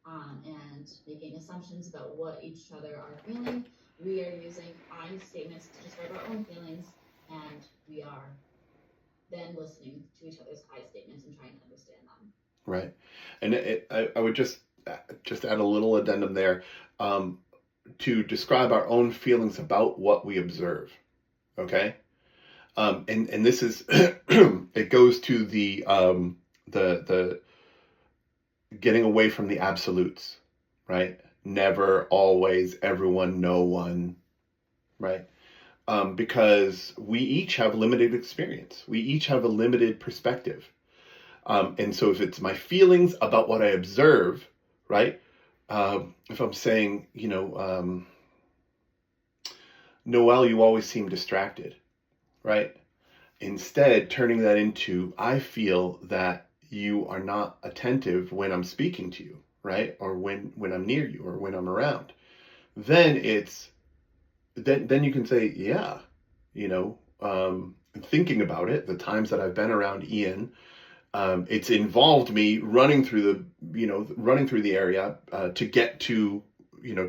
and making assumptions about what each other are feeling, we are using I statements to describe our own feelings, and we are then listening to each other's I statements and trying to understand them. Right. And I would just add a little addendum there to describe our own feelings about what we observe. Okay? And this is it goes to the getting away from the absolutes, right? Never, always, everyone, no one, right? Because we each have limited experience. We each have a limited perspective. And so if it's my feelings about what I observe, right? If I'm saying, Noel, you always seem distracted, right? Instead, turning that into, I feel that you are not attentive when I'm speaking to you, right? Or when I'm near you or when I'm around. Then then you can say, yeah, thinking about it, the times that I've been around Ian, it's involved me running through the area to get to,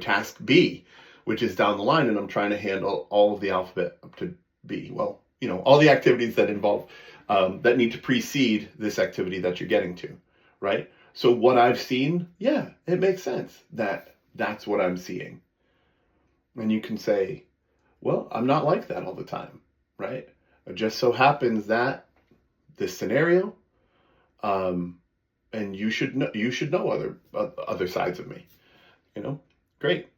task B, which is down the line, and I'm trying to handle all of the alphabet up to B. Well, all the activities that involve, that need to precede this activity that you're getting to, right? So what I've seen, yeah, it makes sense that's what I'm seeing. And you can say, well, I'm not like that all the time, right? It just so happens that this scenario, and you should know other sides of me, great.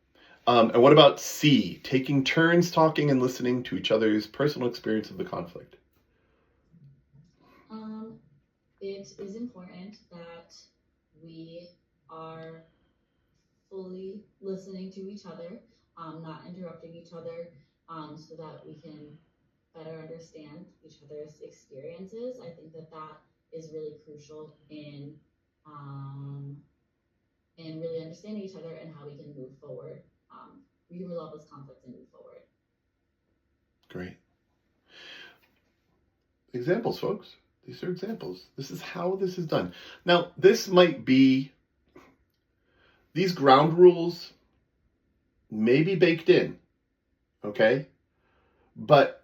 And what about C, taking turns talking and listening to each other's personal experience of the conflict? It is important that we are fully listening to each other, not interrupting each other, so that we can better understand each other's experiences. I think that that is really crucial in really understanding each other and how we can move forward. We can resolve those conflicts and move forward. Great. Examples, folks. These are examples. This is how this is done. Now, this might be, these ground rules may be baked in, okay? But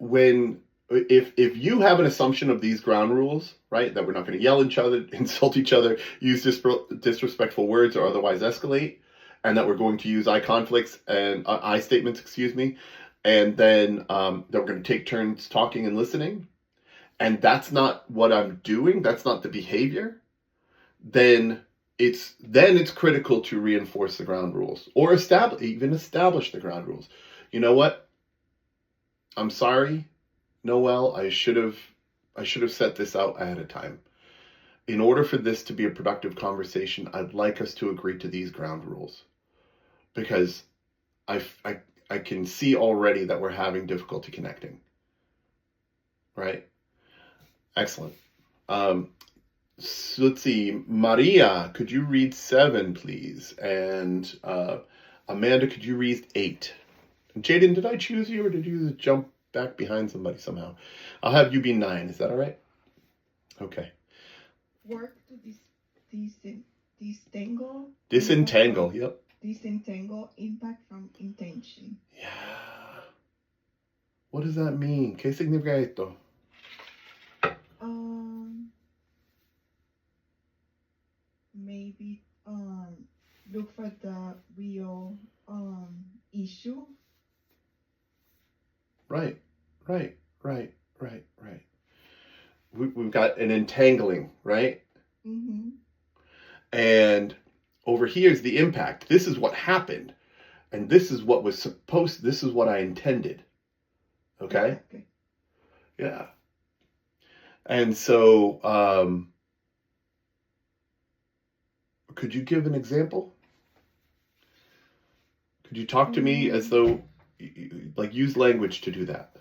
if you have an assumption of these ground rules, right, that we're not going to yell at each other, insult each other, use disrespectful words or otherwise escalate, and that we're going to use I statements, and then that we're going to take turns talking and listening, and that's not what I'm doing, that's not the behavior, then it's critical to reinforce the ground rules or establish the ground rules. You know what? I'm sorry, Noel, I should have set this out ahead of time. In order for this to be a productive conversation, I'd like us to agree to these ground rules, because I can see already that we're having difficulty connecting. Right? Excellent. So let's see. Maria, could you read 7, please? And Amanda, could you read 8? Jaden, did I choose you or did you jump back behind somebody somehow? I'll have you be 9. Is that all right? Okay. Work to disentangle. Disentangle, yep. Disentangle impact from intention. Yeah. What does that mean? ¿Qué significa esto? Maybe look for the real issue. Right. We've got an entangling, right? Mm-hmm. And over here is the impact. This is what happened. And this is what was this is what I intended. Okay? Exactly. Yeah. And so, could you give an example? Could you talk to me as though, like, use language to do that?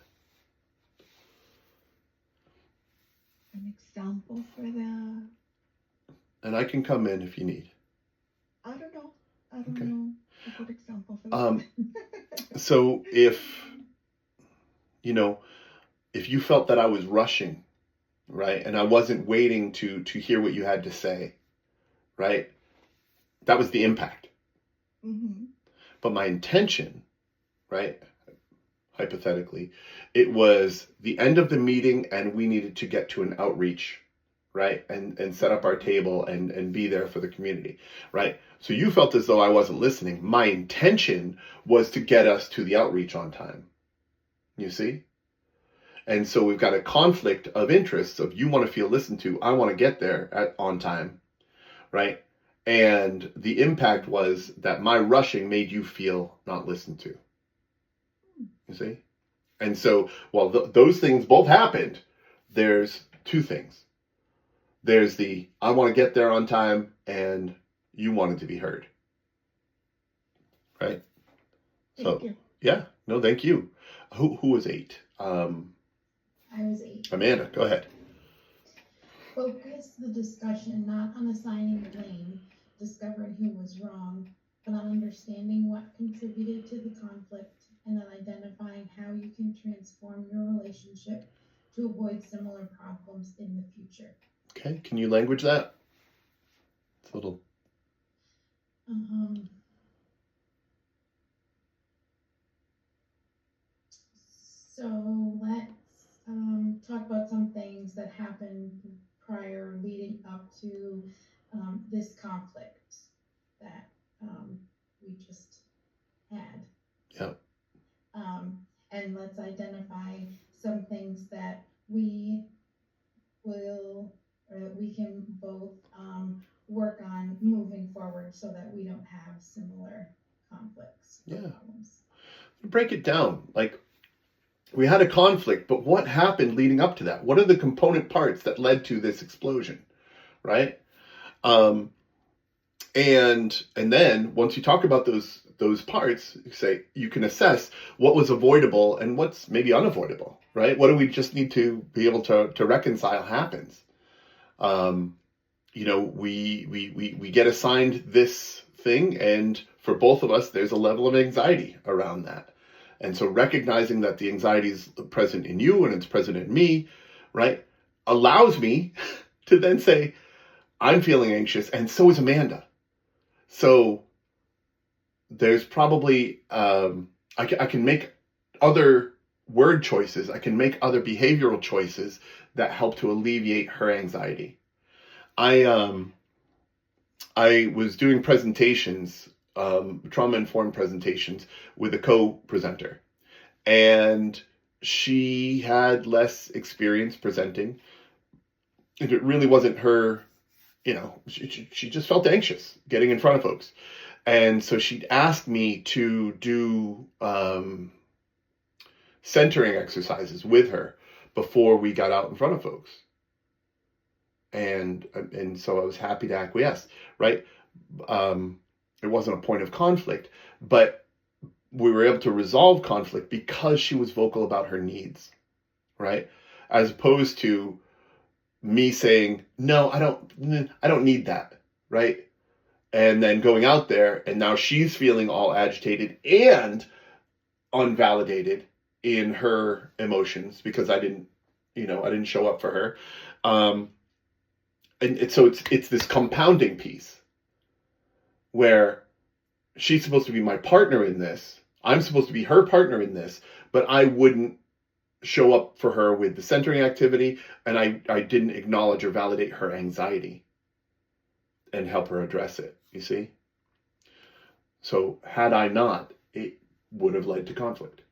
An example for the... And I can come in if you need. I don't know a good example for that. So if you felt that I was rushing, right, and I wasn't waiting to hear what you had to say, right, that was the impact. Mm-hmm. But my intention, right, hypothetically, it was the end of the meeting and we needed to get to an outreach, right, and set up our table and be there for the community, right? So you felt as though I wasn't listening. My intention was to get us to the outreach on time. You see? And so we've got a conflict of interests of you want to feel listened to, I want to get there on time, right? And the impact was that my rushing made you feel not listened to. You see? And so, while those things both happened, there's 2 things. There's the, I want to get there on time, and you wanted to be heard. Right? Thank you. Yeah. No, thank you. Who was 8? I was 8. Amanda, go ahead. Focus the discussion not on assigning blame, discovering who was wrong, but on understanding what contributed to the conflict and on identifying how you can transform your relationship to avoid similar problems in the future. Okay, can you language that? It's a little... So let's talk about some things that happened prior, leading up to this conflict that we just had. Yep. And let's identify some things that we can both work on moving forward so that we don't have similar conflicts or problems. Break it down. Like, we had a conflict, but what happened leading up to that? What are the component parts that led to this explosion, right? And then once you talk about those parts, you can assess what was avoidable and what's maybe unavoidable, right? What do we just need to be able to reconcile happens? We get assigned this thing, and for both of us, there's a level of anxiety around that. And so recognizing that the anxiety is present in you and it's present in me, right, allows me to then say, I'm feeling anxious, and so is Amanda. So there's probably, I can make other word choices. I can make other behavioral choices that help to alleviate her anxiety. I was doing presentations, trauma-informed presentations with a co-presenter, and she had less experience presenting, and it really wasn't her, she just felt anxious getting in front of folks. And so she'd asked me to do centering exercises with her before we got out in front of folks. And so I was happy to acquiesce, right? It wasn't a point of conflict, but we were able to resolve conflict because she was vocal about her needs, right? As opposed to me saying, no, I don't need that, right? And then going out there, and now she's feeling all agitated and unvalidated in her emotions because I didn't show up for her. And so it's this compounding piece where she's supposed to be my partner in this. I'm supposed to be her partner in this, but I wouldn't show up for her with the centering activity, and I didn't acknowledge or validate her anxiety and help her address it, you see? So had I not, it would have led to conflict.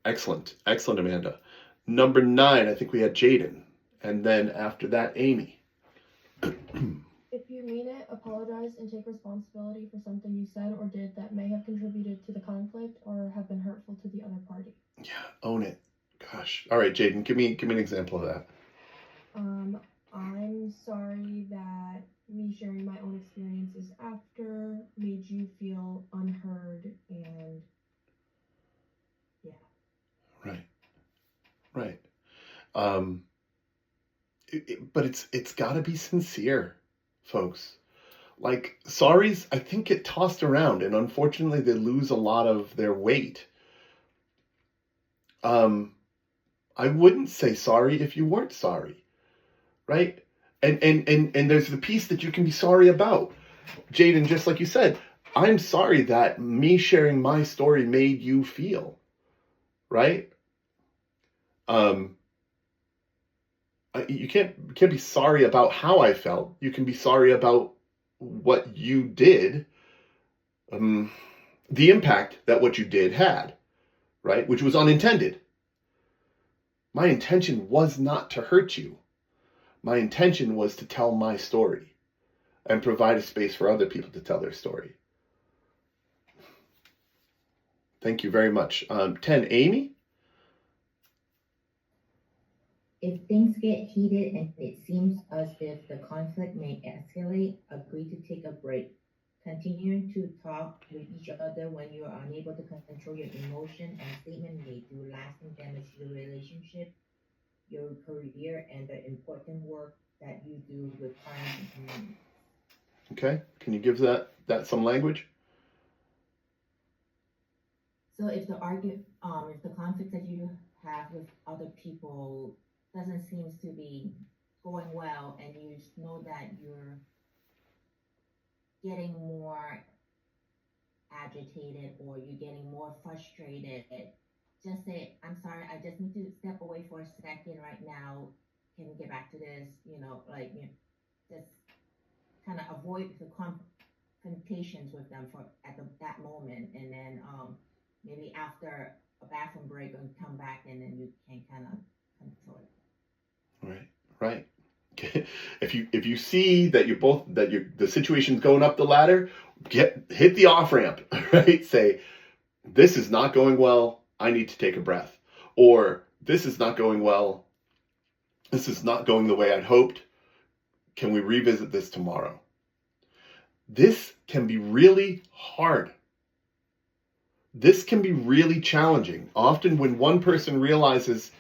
Excellent, Amanda. Number 9, I think we had Jaden. And then after that, Amy. If you mean it, apologize and take responsibility for something you said or did that may have contributed to the conflict or have been hurtful to the other party. Yeah, own it. Gosh. All right, Jaden, give me an example of that. I'm sorry that me sharing my own experiences after made you feel unheard and yeah. Right. But it's got to be sincere, folks. Like, sorries, I think get tossed around, and unfortunately they lose a lot of their weight. I wouldn't say sorry if you weren't sorry, right? And there's the piece that you can be sorry about. Jaden, just like you said, I'm sorry that me sharing my story made you feel, right? You can't be sorry about how I felt. You can be sorry about what you did, the impact that what you did had, right? Which was unintended. My intention was not to hurt you. My intention was to tell my story and provide a space for other people to tell their story. Thank you very much. 10, Amy? If things get heated and it seems as if the conflict may escalate, agree to take a break. Continuing to talk with each other when you are unable to control your emotion and statement may do lasting damage to the relationship, your career, and the important work that you do with clients and communities. Okay, can you give that some language? So if the conflict that you have with other people doesn't seem to be going well, and you know that you're getting more agitated or you're getting more frustrated, just say, I'm sorry, I just need to step away for a second right now. Can we get back to this? Just kind of avoid the confrontations with them at that moment, and then maybe after a bathroom break and come back, and then you can kind of control it. Right. If you see that the situation's going up the ladder, hit the off ramp, right? Say, this is not going well. I need to take a breath. Or this is not going well. This is not going the way I'd hoped. can we revisit this tomorrow? This can be really hard. This can be really challenging. Often when one person realizes,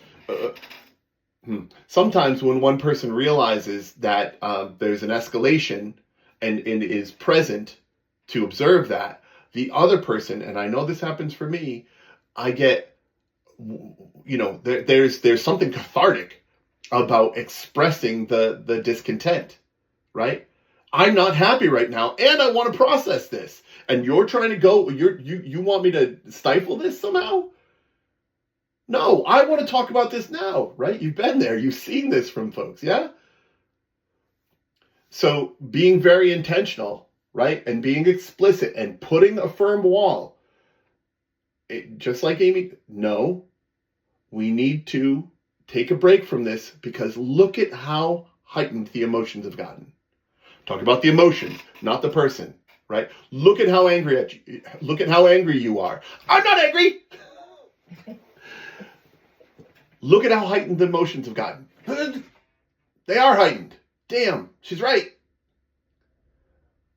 sometimes when one person realizes that there's an escalation and is present to observe that, the other person, and I know this happens for me, I get, there's something cathartic about expressing the discontent, right? I'm not happy right now, and I want to process this. And you're trying to go, you want me to stifle this somehow? No, I want to talk about this now, right? You've been there. You've seen this from folks, yeah? So being very intentional, right? And being explicit and putting a firm wall. Just like Amy, no, we need to take a break from this because look at how heightened the emotions have gotten. Talk about the emotions, not the person, right? Look at how angry you are. I'm not angry. Look at how heightened the emotions have gotten. They are heightened. Damn, she's right.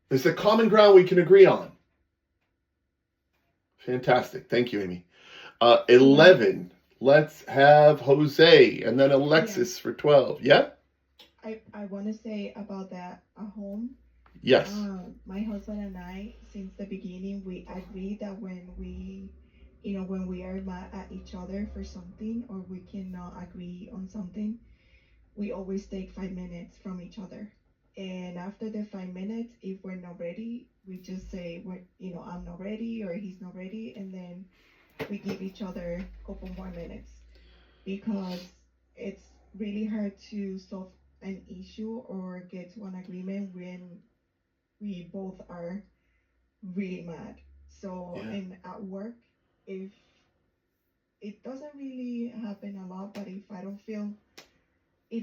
There's a common ground we can agree on. Fantastic. Thank you, Amy. 11. Let's have Jose and then Alexis for 12. Yeah? I want to say about that at home. Yes. My husband and I, since the beginning, we agreed that when we are mad at each other for something or we cannot agree on something, we always take 5 minutes from each other. And after the 5 minutes, if we're not ready, we just say, I'm not ready or he's not ready. And then we give each other a couple more minutes because it's really hard to solve an issue or get to an agreement when we both are really mad. So, and at work, if it doesn't really happen a lot, but if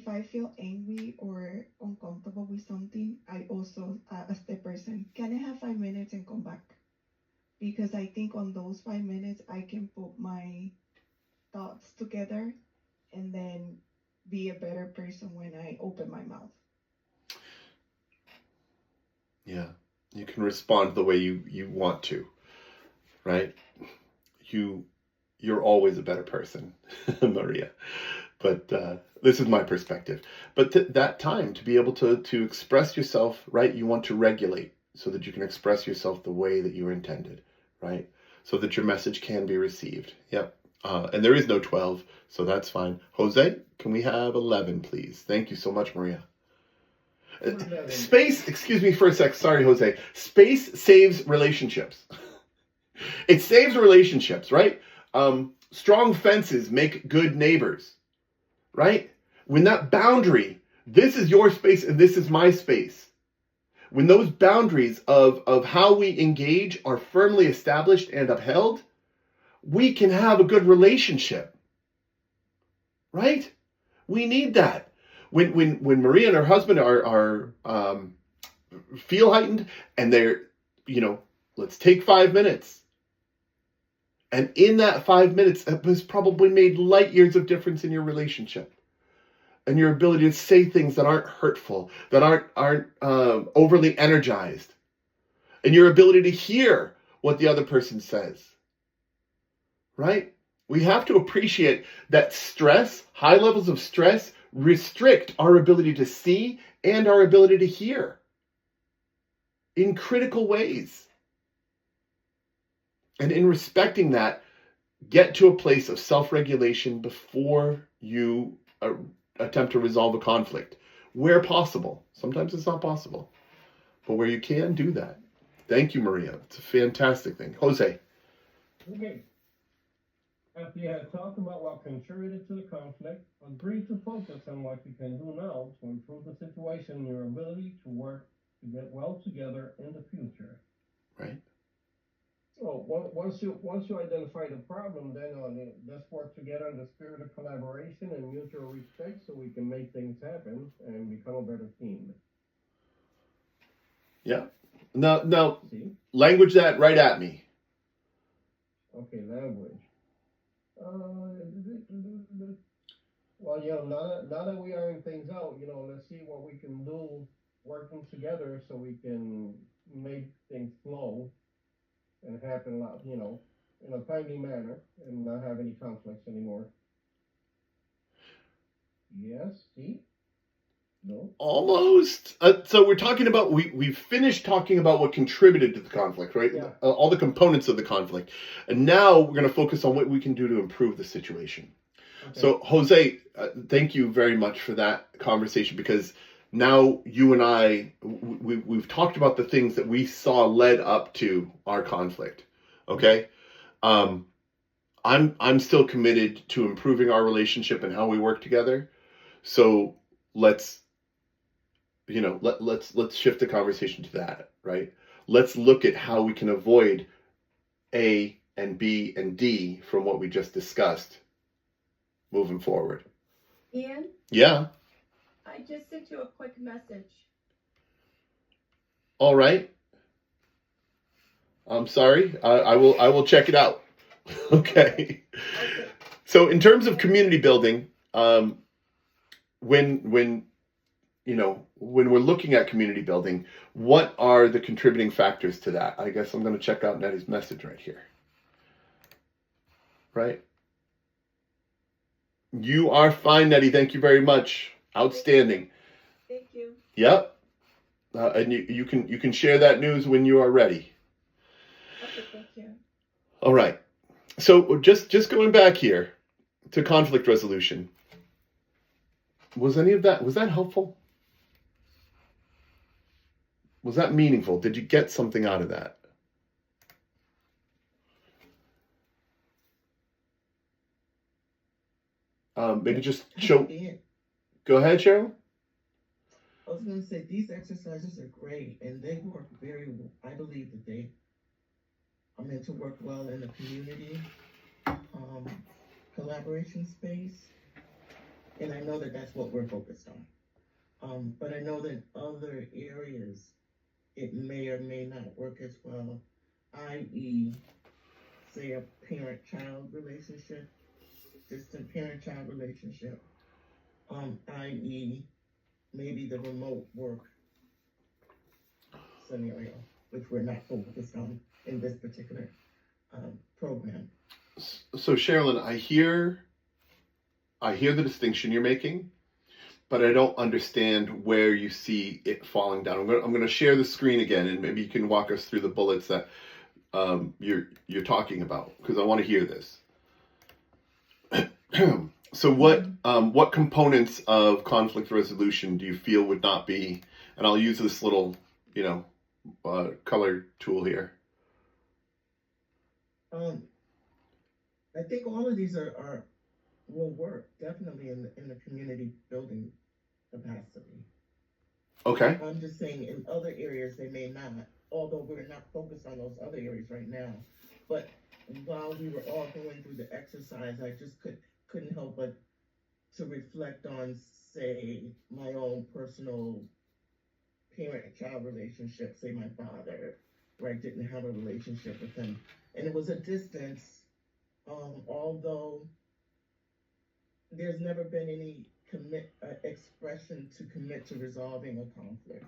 I feel angry or uncomfortable with something, I also ask the person, can I have 5 minutes and come back? Because I think on those 5 minutes, I can put my thoughts together and then be a better person when I open my mouth. Yeah, you can respond the way you want to, right? You're always a better person, Maria. But this is my perspective. But that time to be able to express yourself, right? You want to regulate so that you can express yourself the way that you were intended, right? So that your message can be received. Yep. And there is no 12, so that's fine. Jose, can we have 11, please? Thank you so much, Maria. Space, excuse me for a sec. Sorry, Jose. Space saves relationships. It saves relationships, right? Strong fences make good neighbors, right? When that boundary, this is your space and this is my space. When those boundaries of how we engage are firmly established and upheld, we can have a good relationship, right? We need that. When Maria and her husband are feel heightened and they're, let's take 5 minutes. And in that 5 minutes, it has probably made light years of difference in your relationship. And your ability to say things that aren't hurtful, that aren't overly energized. And your ability to hear what the other person says. Right? We have to appreciate that stress, high levels of stress, restrict our ability to see and our ability to hear in critical ways. And in respecting that, get to a place of self-regulation before you attempt to resolve a conflict. Where possible. Sometimes it's not possible. But where you can, do that. Thank you, Maria. It's a fantastic thing. Jose. Okay. After you had talked about what contributed to the conflict, agree to focus on what you can do now to improve the situation and your ability to work to get well together in the future. Right. So once you identify the problem, then let's work together in the spirit of collaboration and mutual respect so we can make things happen and become a better team. Yeah. Now, language that right at me. Okay, language. Well, now that we iron things out, let's see what we can do working together so we can make things flow and happen, in a timely manner and not have any conflicts anymore. Yes, see? No? Almost. So we're talking about, we've finished talking about what contributed to the conflict, right? Yeah. All the components of the conflict. And now we're going to focus on what we can do to improve the situation. Okay. So, Jose, thank you very much for that conversation, because now you and I, we've talked about the things that we saw led up to our conflict. Okay? I'm still committed to improving our relationship and how we work together. So let's shift the conversation to that, right? Let's look at how we can avoid A and B and D from what we just discussed moving forward. Ian, Yeah. I just sent you a quick message. All right. I'm sorry. I will check it out. Okay. So in terms of community building, when we're looking at community building, what are the contributing factors to that? I guess I'm going to check out Nettie's message right here. Right? You are fine, Nettie. Thank you very much. Outstanding. Thank you. Yep. And you can share that news when you are ready. Okay, thank you. All right. So just going back here to conflict resolution. Was that helpful? Was that meaningful? Did you get something out of that? Maybe just show. Go ahead, Cheryl. I was going to say, these exercises are great, and they work very well. I believe that they are meant to work well in the community collaboration space, and I know that that's what we're focused on. But I know that other areas, it may or may not work as well, i.e., say a parent-child relationship, distant parent-child relationship, i.e., maybe the remote work scenario, which we're not focused on in this particular program. So Sherilyn, I hear the distinction you're making, but I don't understand where you see it falling down. I'm going to share the screen again, and maybe you can walk us through the bullets that you're talking about, because I want to hear this. So what components of conflict resolution do you feel would not be, and I'll use this little, color tool here. I think all of these will work definitely in the community building capacity. Okay. I'm just saying in other areas they may not, although we're not focused on those other areas right now. But while we were all going through the exercise, I just couldn't help but to reflect on, say, my own personal parent-child relationship, say my father, where I didn't have a relationship with him. And it was a distance, although there's never been any expression to commit to resolving a conflict.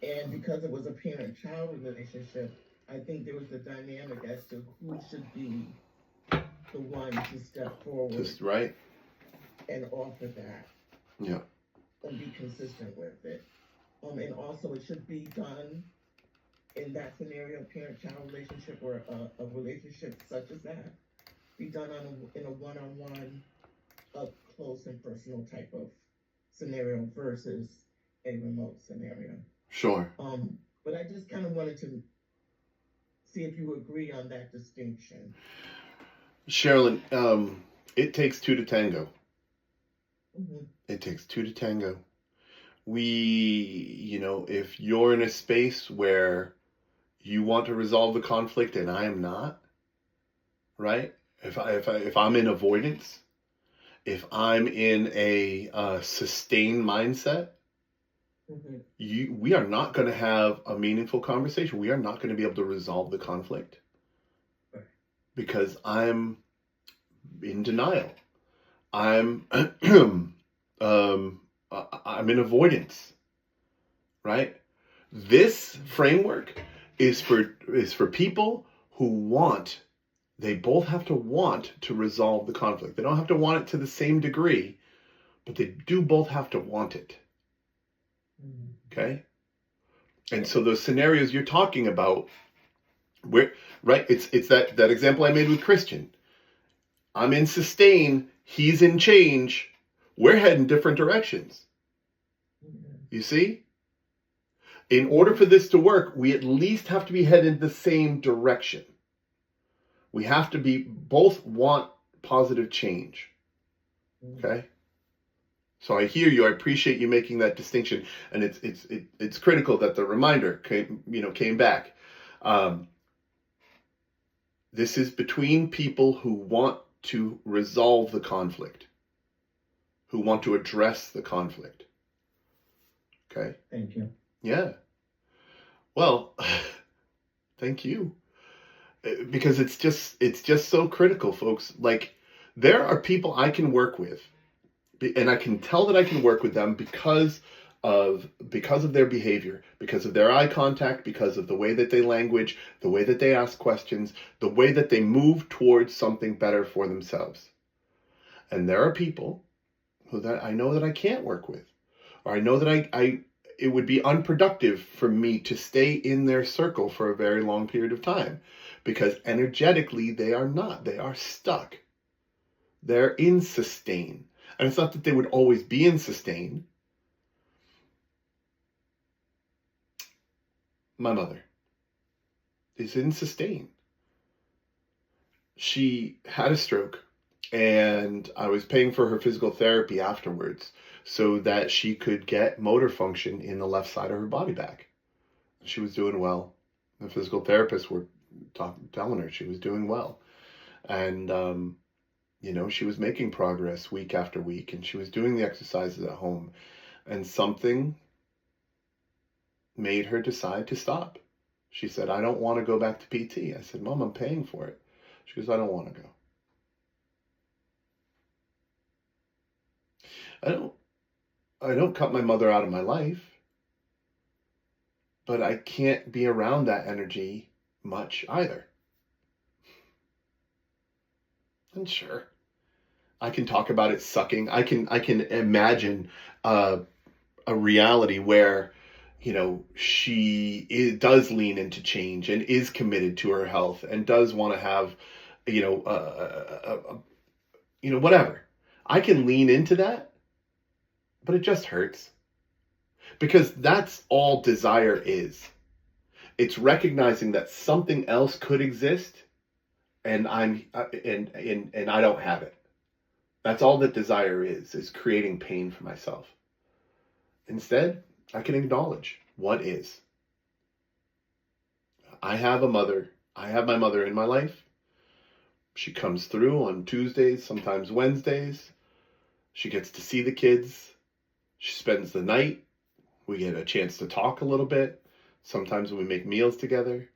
And because it was a parent-child relationship, I think there was a dynamic as to who should be the one to step forward. Just right. And offer that. Yeah. And be consistent with it. And also it should be done in that scenario, parent-child relationship or a relationship such as that, be done in a one-on-one, up close and personal type of scenario versus a remote scenario. Sure. But I just kind of wanted to see if you agree on that distinction. Sherilyn, it takes two to tango. Mm-hmm. It takes two to tango. If you're in a space where you want to resolve the conflict and I am not, right? If I'm in avoidance, if I'm in a sustained mindset, mm-hmm. We are not going to have a meaningful conversation. We are not going to be able to resolve the conflict because I'm in denial. I'm I'm in avoidance, right? This framework is for people who they both have to want to resolve the conflict. They don't have to want it to the same degree, but they do both have to want it. Okay? And so those scenarios you're talking about, right? It's that example I made with Christian. I'm in sustain, he's in change. We're heading different directions. You see? In order for this to work, we at least have to be headed the same direction. We have to be both want positive change. Okay? So I hear you. I appreciate you making that distinction, and it's critical that the reminder came back. This is between people who want to resolve the conflict, who want to address the conflict. Okay? Thank you. Yeah. Well, thank you. Because it's just so critical, folks. Like, there are people I can work with, and I can tell that I can work with them because of their behavior, because of their eye contact, because of the way that they language, the way that they ask questions, the way that they move towards something better for themselves. And there are people that I know that I can't work with, or I know that it would be unproductive for me to stay in their circle for a very long period of time, because energetically they are stuck. They're in sustain. And it's not that they would always be in sustain. My mother is in sustain. She had a stroke, and I was paying for her physical therapy afterwards so that she could get motor function in the left side of her body back. She was doing well. The physical therapists were telling her she was doing well. And, she was making progress week after week, and she was doing the exercises at home. And something made her decide to stop. She said, I don't want to go back to PT. I said, Mom, I'm paying for it. She goes, I don't want to go. I don't cut my mother out of my life, but I can't be around that energy much either. And sure, I can talk about it sucking. I can imagine a reality where, she does lean into change and is committed to her health and does want to have, whatever. I can lean into that, but it just hurts, because that's all desire is. It's recognizing that something else could exist, and I don't have it. That's all that desire is creating pain for myself. Instead, I can acknowledge what is. I have a mother. I have my mother in my life. She comes through on Tuesdays, sometimes Wednesdays. She gets to see the kids. She spends the night. We get a chance to talk a little bit. Sometimes we make meals together.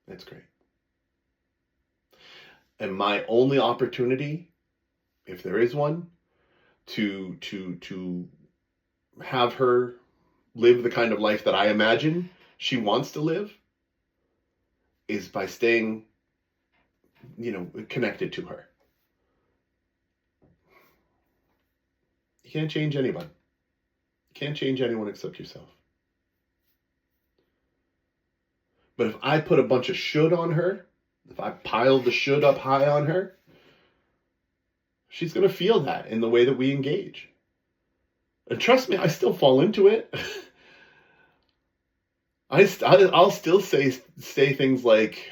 It's great. And my only opportunity, if there is one, to have her live the kind of life that I imagine she wants to live, is by staying, connected to her. You can't change anyone. You can't change anyone except yourself. But if I put a bunch of should on her, if I piled the should up high on her, she's going to feel that in the way that we engage. And trust me, I still fall into it. I'll still say things like,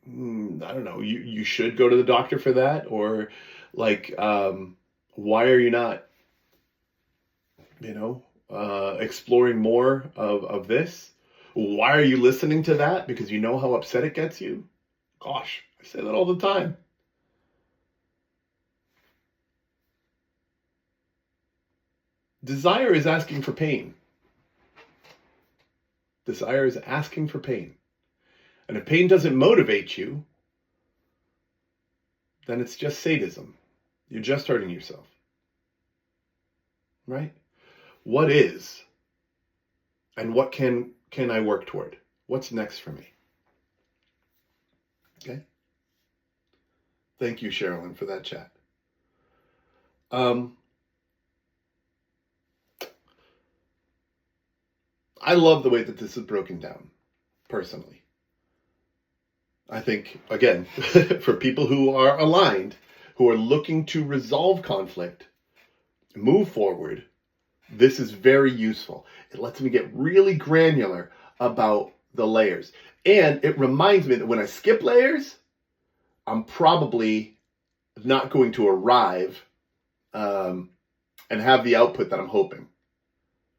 I don't know, you should go to the doctor for that, or like, why are you not, exploring more of this? Why are you listening to that? Because you know how upset it gets you? Gosh, I say that all the time. Desire is asking for pain. Desire is asking for pain. And if pain doesn't motivate you, then it's just sadism. You're just hurting yourself. Right? What is, and what can I work toward? What's next for me? Okay. Thank you, Sherilyn, for that chat. I love the way that this is broken down, personally. I think, again, for people who are aligned, who are looking to resolve conflict, move forward, this is very useful. It lets me get really granular about the layers. And it reminds me that when I skip layers, I'm probably not going to arrive and have the output that I'm hoping,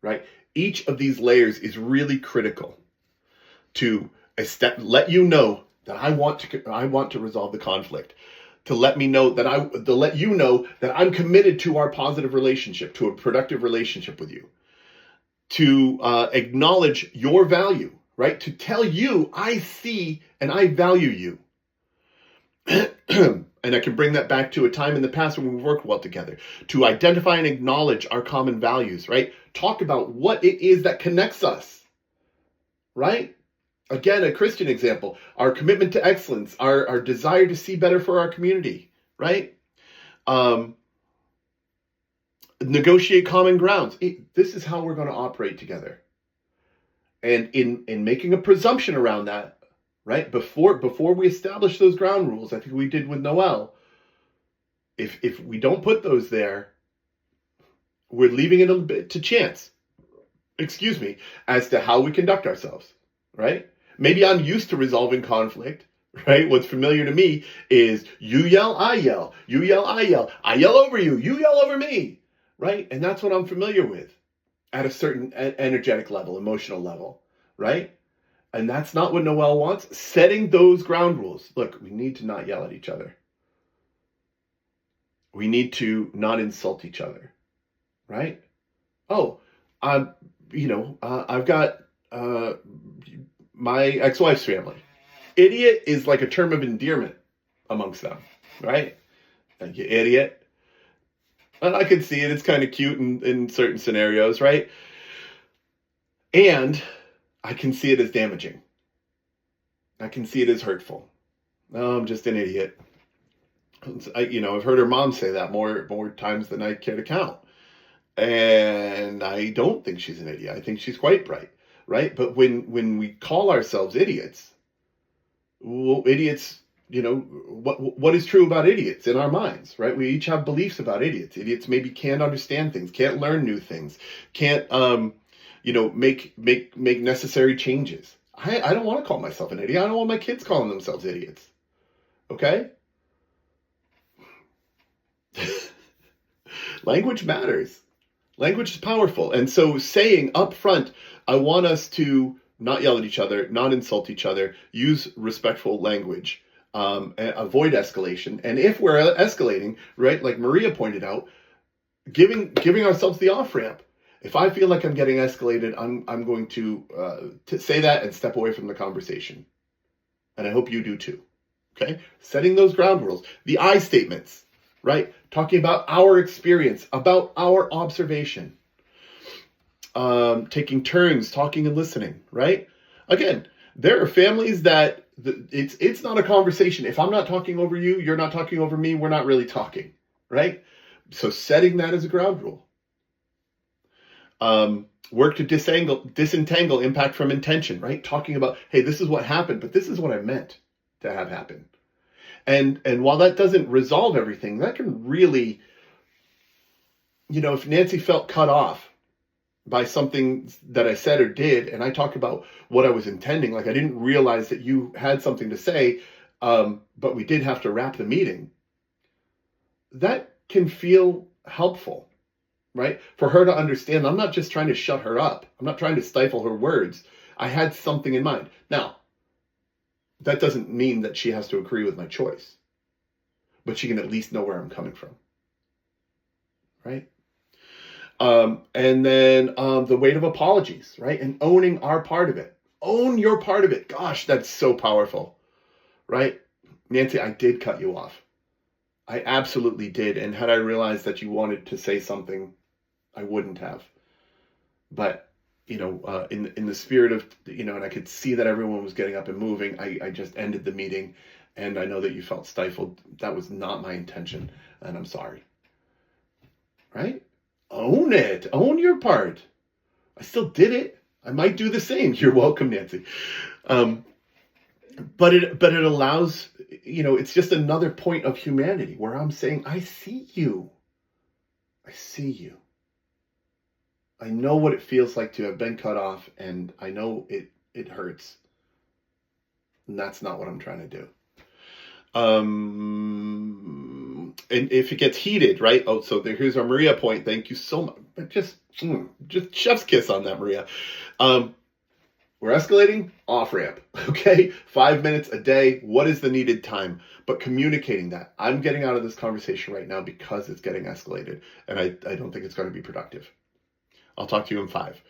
right? Each of these layers is really critical to let you know that I want to resolve the conflict, to let me know that to let you know that I'm committed to our positive relationship, to a productive relationship with you, to acknowledge your value, right? To tell you I see and I value you. And I can bring that back to a time in the past when we worked well together, to identify and acknowledge our common values, right? Talk about what it is that connects us, right? Again, a Christian example, our commitment to excellence, our desire to see better for our community, right? Negotiate common grounds. This is how we're going to operate together. And in making a presumption around that, right? Before we establish those ground rules, I think we did with Noel, if we don't put those there, we're leaving it a little bit to chance, as to how we conduct ourselves, right? Maybe I'm used to resolving conflict, right? What's familiar to me is you yell, I yell, you yell, I yell over you, you yell over me, right? And that's what I'm familiar with at a certain energetic level, emotional level, right? And that's not what Noel wants. Setting those ground rules. Look, we need to not yell at each other. We need to not insult each other, right? Oh, I've got my ex-wife's family. Idiot is like a term of endearment amongst them, right? Like, you idiot. And I can see it. It's kind of cute in certain scenarios, right? And I can see it as damaging. I can see it as hurtful. Oh, I'm just an idiot. I've heard her mom say that more times than I care to count. And I don't think she's an idiot. I think she's quite bright, right? But when we call ourselves idiots, well, idiots, what is true about idiots in our minds, right? We each have beliefs about idiots. Idiots maybe can't understand things, can't learn new things, can't, make necessary changes. I don't want to call myself an idiot. I don't want my kids calling themselves idiots. Okay? Language matters. Language is powerful. And so saying up front, I want us to not yell at each other, not insult each other, use respectful language, avoid escalation. And if we're escalating, right, like Maria pointed out, giving ourselves the off-ramp. If I feel like I'm getting escalated, I'm going to say that and step away from the conversation. And I hope you do too. Okay? Setting those ground rules. The I statements, right? Talking about our experience, about our observation. Taking turns, talking and listening, right? Again, there are families that it's not a conversation. If I'm not talking over you, you're not talking over me, we're not really talking, right? So setting that as a ground rule. Work to disentangle impact from intention, right? Talking about, hey, this is what happened, but this is what I meant to have happen. And while that doesn't resolve everything, that can really, if Nancy felt cut off by something that I said or did, and I talk about what I was intending, like I didn't realize that you had something to say, but we did have to wrap the meeting, that can feel helpful. Right? For her to understand, I'm not just trying to shut her up. I'm not trying to stifle her words. I had something in mind. Now, that doesn't mean that she has to agree with my choice, but she can at least know where I'm coming from. Right? And then the weight of apologies, right? And owning our part of it. Own your part of it. Gosh, that's so powerful. Right? Nancy, I did cut you off. I absolutely did. And had I realized that you wanted to say something, I wouldn't have. But, in the spirit of, and I could see that everyone was getting up and moving, I just ended the meeting. And I know that you felt stifled. That was not my intention. And I'm sorry. Right? Own it. Own your part. I still did it. I might do the same. You're welcome, Nancy. But it allows, it's just another point of humanity where I'm saying, I see you. I see you. I know what it feels like to have been cut off, and I know it hurts. And that's not what I'm trying to do. And if it gets heated, right? Oh, so here's our Maria point. Thank you so much. But just chef's kiss on that, Maria. We're escalating, off ramp, okay? 5 minutes a day. What is the needed time? But communicating that. I'm getting out of this conversation right now because it's getting escalated, and I don't think it's going to be productive. I'll talk to you in 5.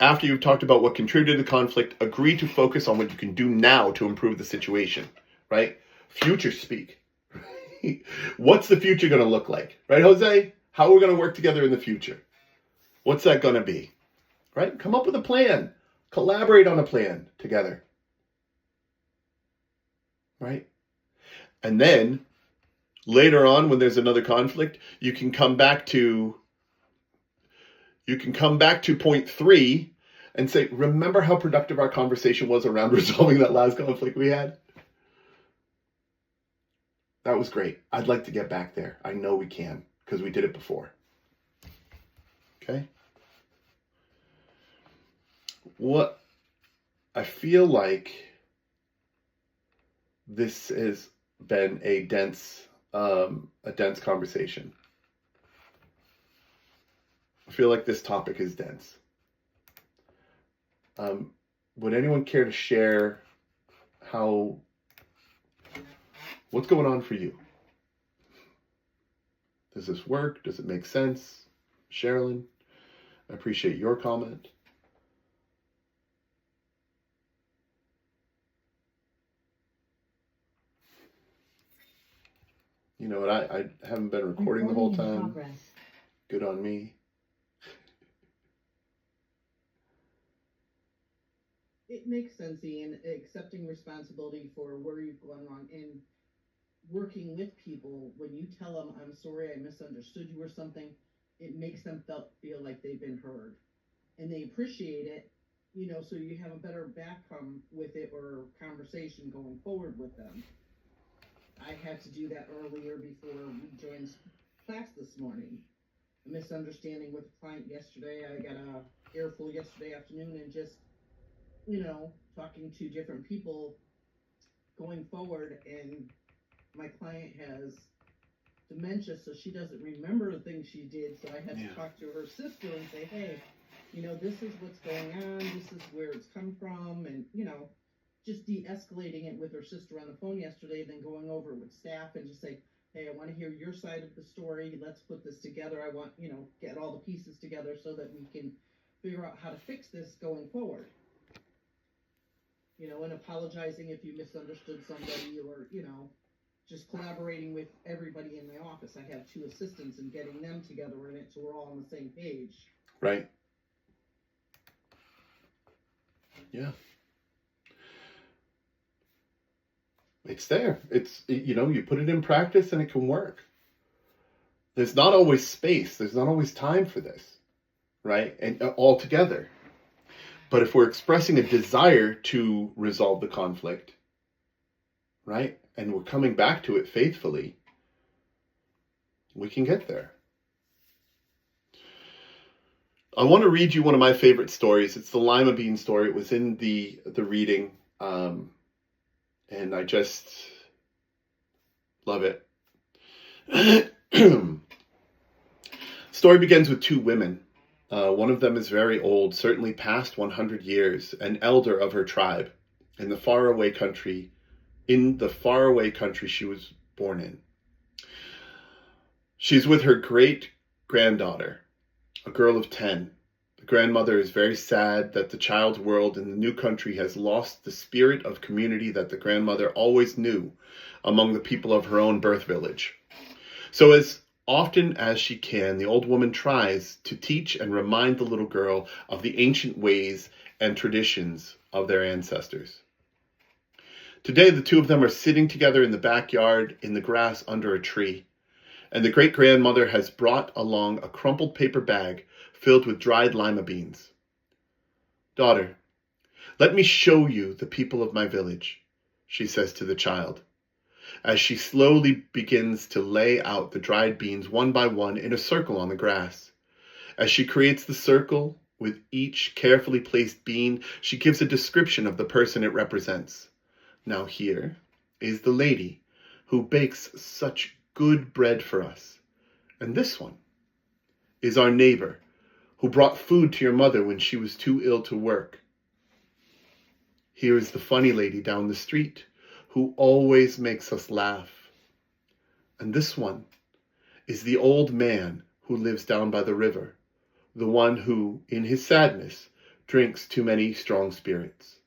After you've talked about what contributed to the conflict, agree to focus on what you can do now to improve the situation, right? Future speak. What's the future going to look like? Right, Jose? How are we going to work together in the future? What's that going to be? Right? Come up with a plan. Collaborate on a plan together. Right? And then, later on, when there's another conflict, you can come back to point 3 and say, remember how productive our conversation was around resolving that last conflict we had? That was great. I'd like to get back there. I know we can, because we did it before. Okay? What I feel like this has been a dense conversation. I feel like this topic is dense. Would anyone care to share what's going on for you? Does this work? Does it make sense? Sherilyn, I appreciate your comment. You know what? I haven't been recording the whole time. Good on me. It makes sense, Ian, accepting responsibility for where you've gone wrong and working with people. When you tell them, I'm sorry, I misunderstood you or something, it makes them feel like they've been heard. And they appreciate it, so you have a better backcome with it or conversation going forward with them. I had to do that earlier before we joined class this morning. A misunderstanding with a client yesterday. I got a earful yesterday afternoon and just, talking to different people going forward, and my client has dementia, so she doesn't remember the things she did, so I had to talk to her sister and say, hey, this is what's going on, this is where it's come from, and, just de-escalating it with her sister on the phone yesterday, then going over it with staff and just say, hey, I want to hear your side of the story, let's put this together, I want, get all the pieces together so that we can figure out how to fix this going forward. And apologizing if you misunderstood somebody or, just collaborating with everybody in the office. I have 2 assistants and getting them together in it so we're all on the same page. Right. Yeah. It's there. It's, you put it in practice and it can work. There's not always space. There's not always time for this, right? And all together. But if we're expressing a desire to resolve the conflict, right? And we're coming back to it faithfully, we can get there. I want to read you one of my favorite stories. It's the lima bean story. It was in the reading. And I just love it. Story begins with 2 women. One of them is very old, certainly past 100 years, an elder of her tribe in the faraway country she was born in. She's with her great-granddaughter, a girl of 10. The grandmother is very sad that the child's world in the new country has lost the spirit of community that the grandmother always knew among the people of her own birth village. So as often as she can, the old woman tries to teach and remind the little girl of the ancient ways and traditions of their ancestors. Today, the two of them are sitting together in the backyard in the grass under a tree, and the great-grandmother has brought along a crumpled paper bag filled with dried lima beans. "Daughter, let me show you the people of my village," she says to the child, as she slowly begins to lay out the dried beans one by one in a circle on the grass. As she creates the circle with each carefully placed bean, she gives a description of the person it represents. "Now here is the lady who bakes such good bread for us. And this one is our neighbor who brought food to your mother when she was too ill to work. Here is the funny lady down the street who always makes us laugh. And this one is the old man who lives down by the river, the one who, in his sadness, drinks too many strong spirits."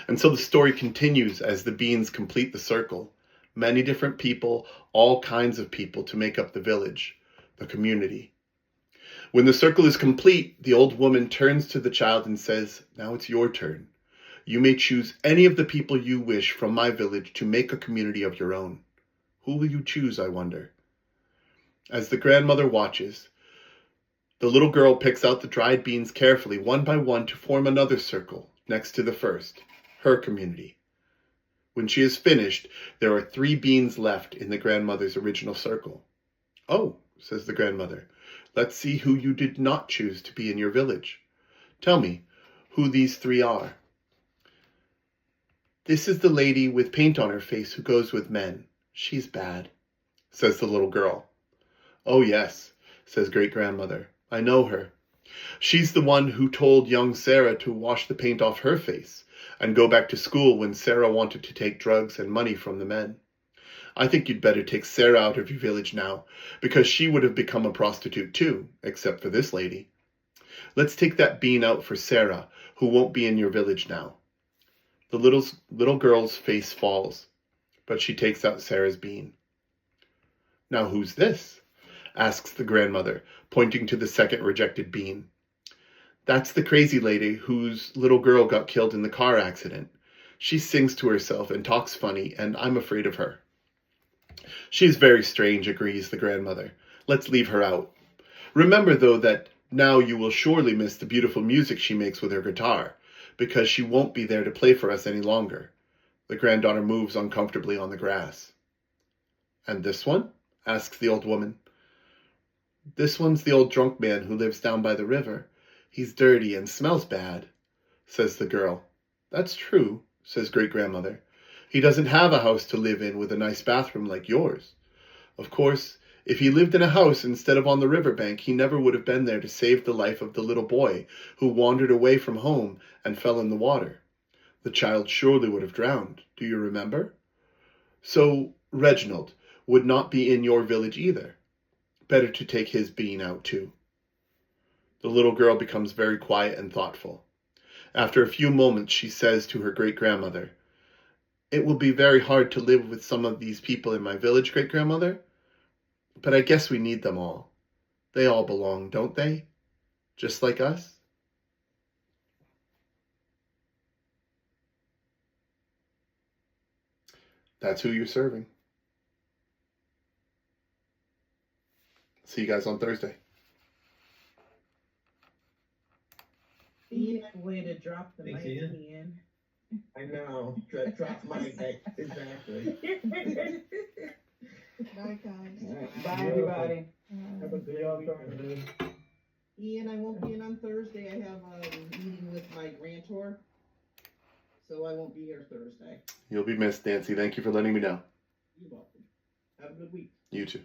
And so the story continues as the beans complete the circle. Many different people, all kinds of people to make up the village, the community. When the circle is complete, the old woman turns to the child and says, "Now it's your turn. You may choose any of the people you wish from my village to make a community of your own. Who will you choose, I wonder?" As the grandmother watches, the little girl picks out the dried beans carefully, one by one, to form another circle next to the first, her community. When she is finished, there are 3 beans left in the grandmother's original circle. "Oh," says the grandmother, "let's see who you did not choose to be in your village. Tell me who these 3 are." "This is the lady with paint on her face who goes with men. She's bad," says the little girl. "Oh yes," says great-grandmother, "I know her. She's the one who told young Sarah to wash the paint off her face and go back to school when Sarah wanted to take drugs and money from the men. I think you'd better take Sarah out of your village now, because she would have become a prostitute too, except for this lady. Let's take that bean out for Sarah, who won't be in your village now." The little girl's face falls, but she takes out Sarah's bean. "Now who's this?" asks the grandmother, pointing to the second rejected bean. "That's the crazy lady whose little girl got killed in the car accident. She sings to herself and talks funny, and I'm afraid of her." "She's very strange," agrees the grandmother. "Let's leave her out. Remember, though, that now you will surely miss the beautiful music she makes with her guitar, because she won't be there to play for us any longer." The granddaughter moves uncomfortably on the grass. "And this one?" asks the old woman. "This one's the old drunk man who lives down by the river. He's dirty and smells bad," says the girl. "That's true," says great-grandmother. "He doesn't have a house to live in with a nice bathroom like yours. Of course, if he lived in a house instead of on the riverbank, he never would have been there to save the life of the little boy who wandered away from home and fell in the water. The child surely would have drowned. Do you remember? So Reginald would not be in your village either. Better to take his bean out too." The little girl becomes very quiet and thoughtful. After a few moments, she says to her great-grandmother, "It will be very hard to live with some of these people in my village, great-grandmother, but I guess we need them all. They all belong, don't they? Just like us?" That's who you're serving. See you guys on Thursday. Ian, way to drop the Thanks, mic, Ian. Ian. I know. Drop mic. Exactly. Bye, guys. All right. Bye, everybody. Have a good weekend. Ian, I won't be in on Thursday. I have a meeting with my grantor, so I won't be here Thursday. You'll be missed, Nancy. Thank you for letting me know. You're welcome. Have a good week. You too.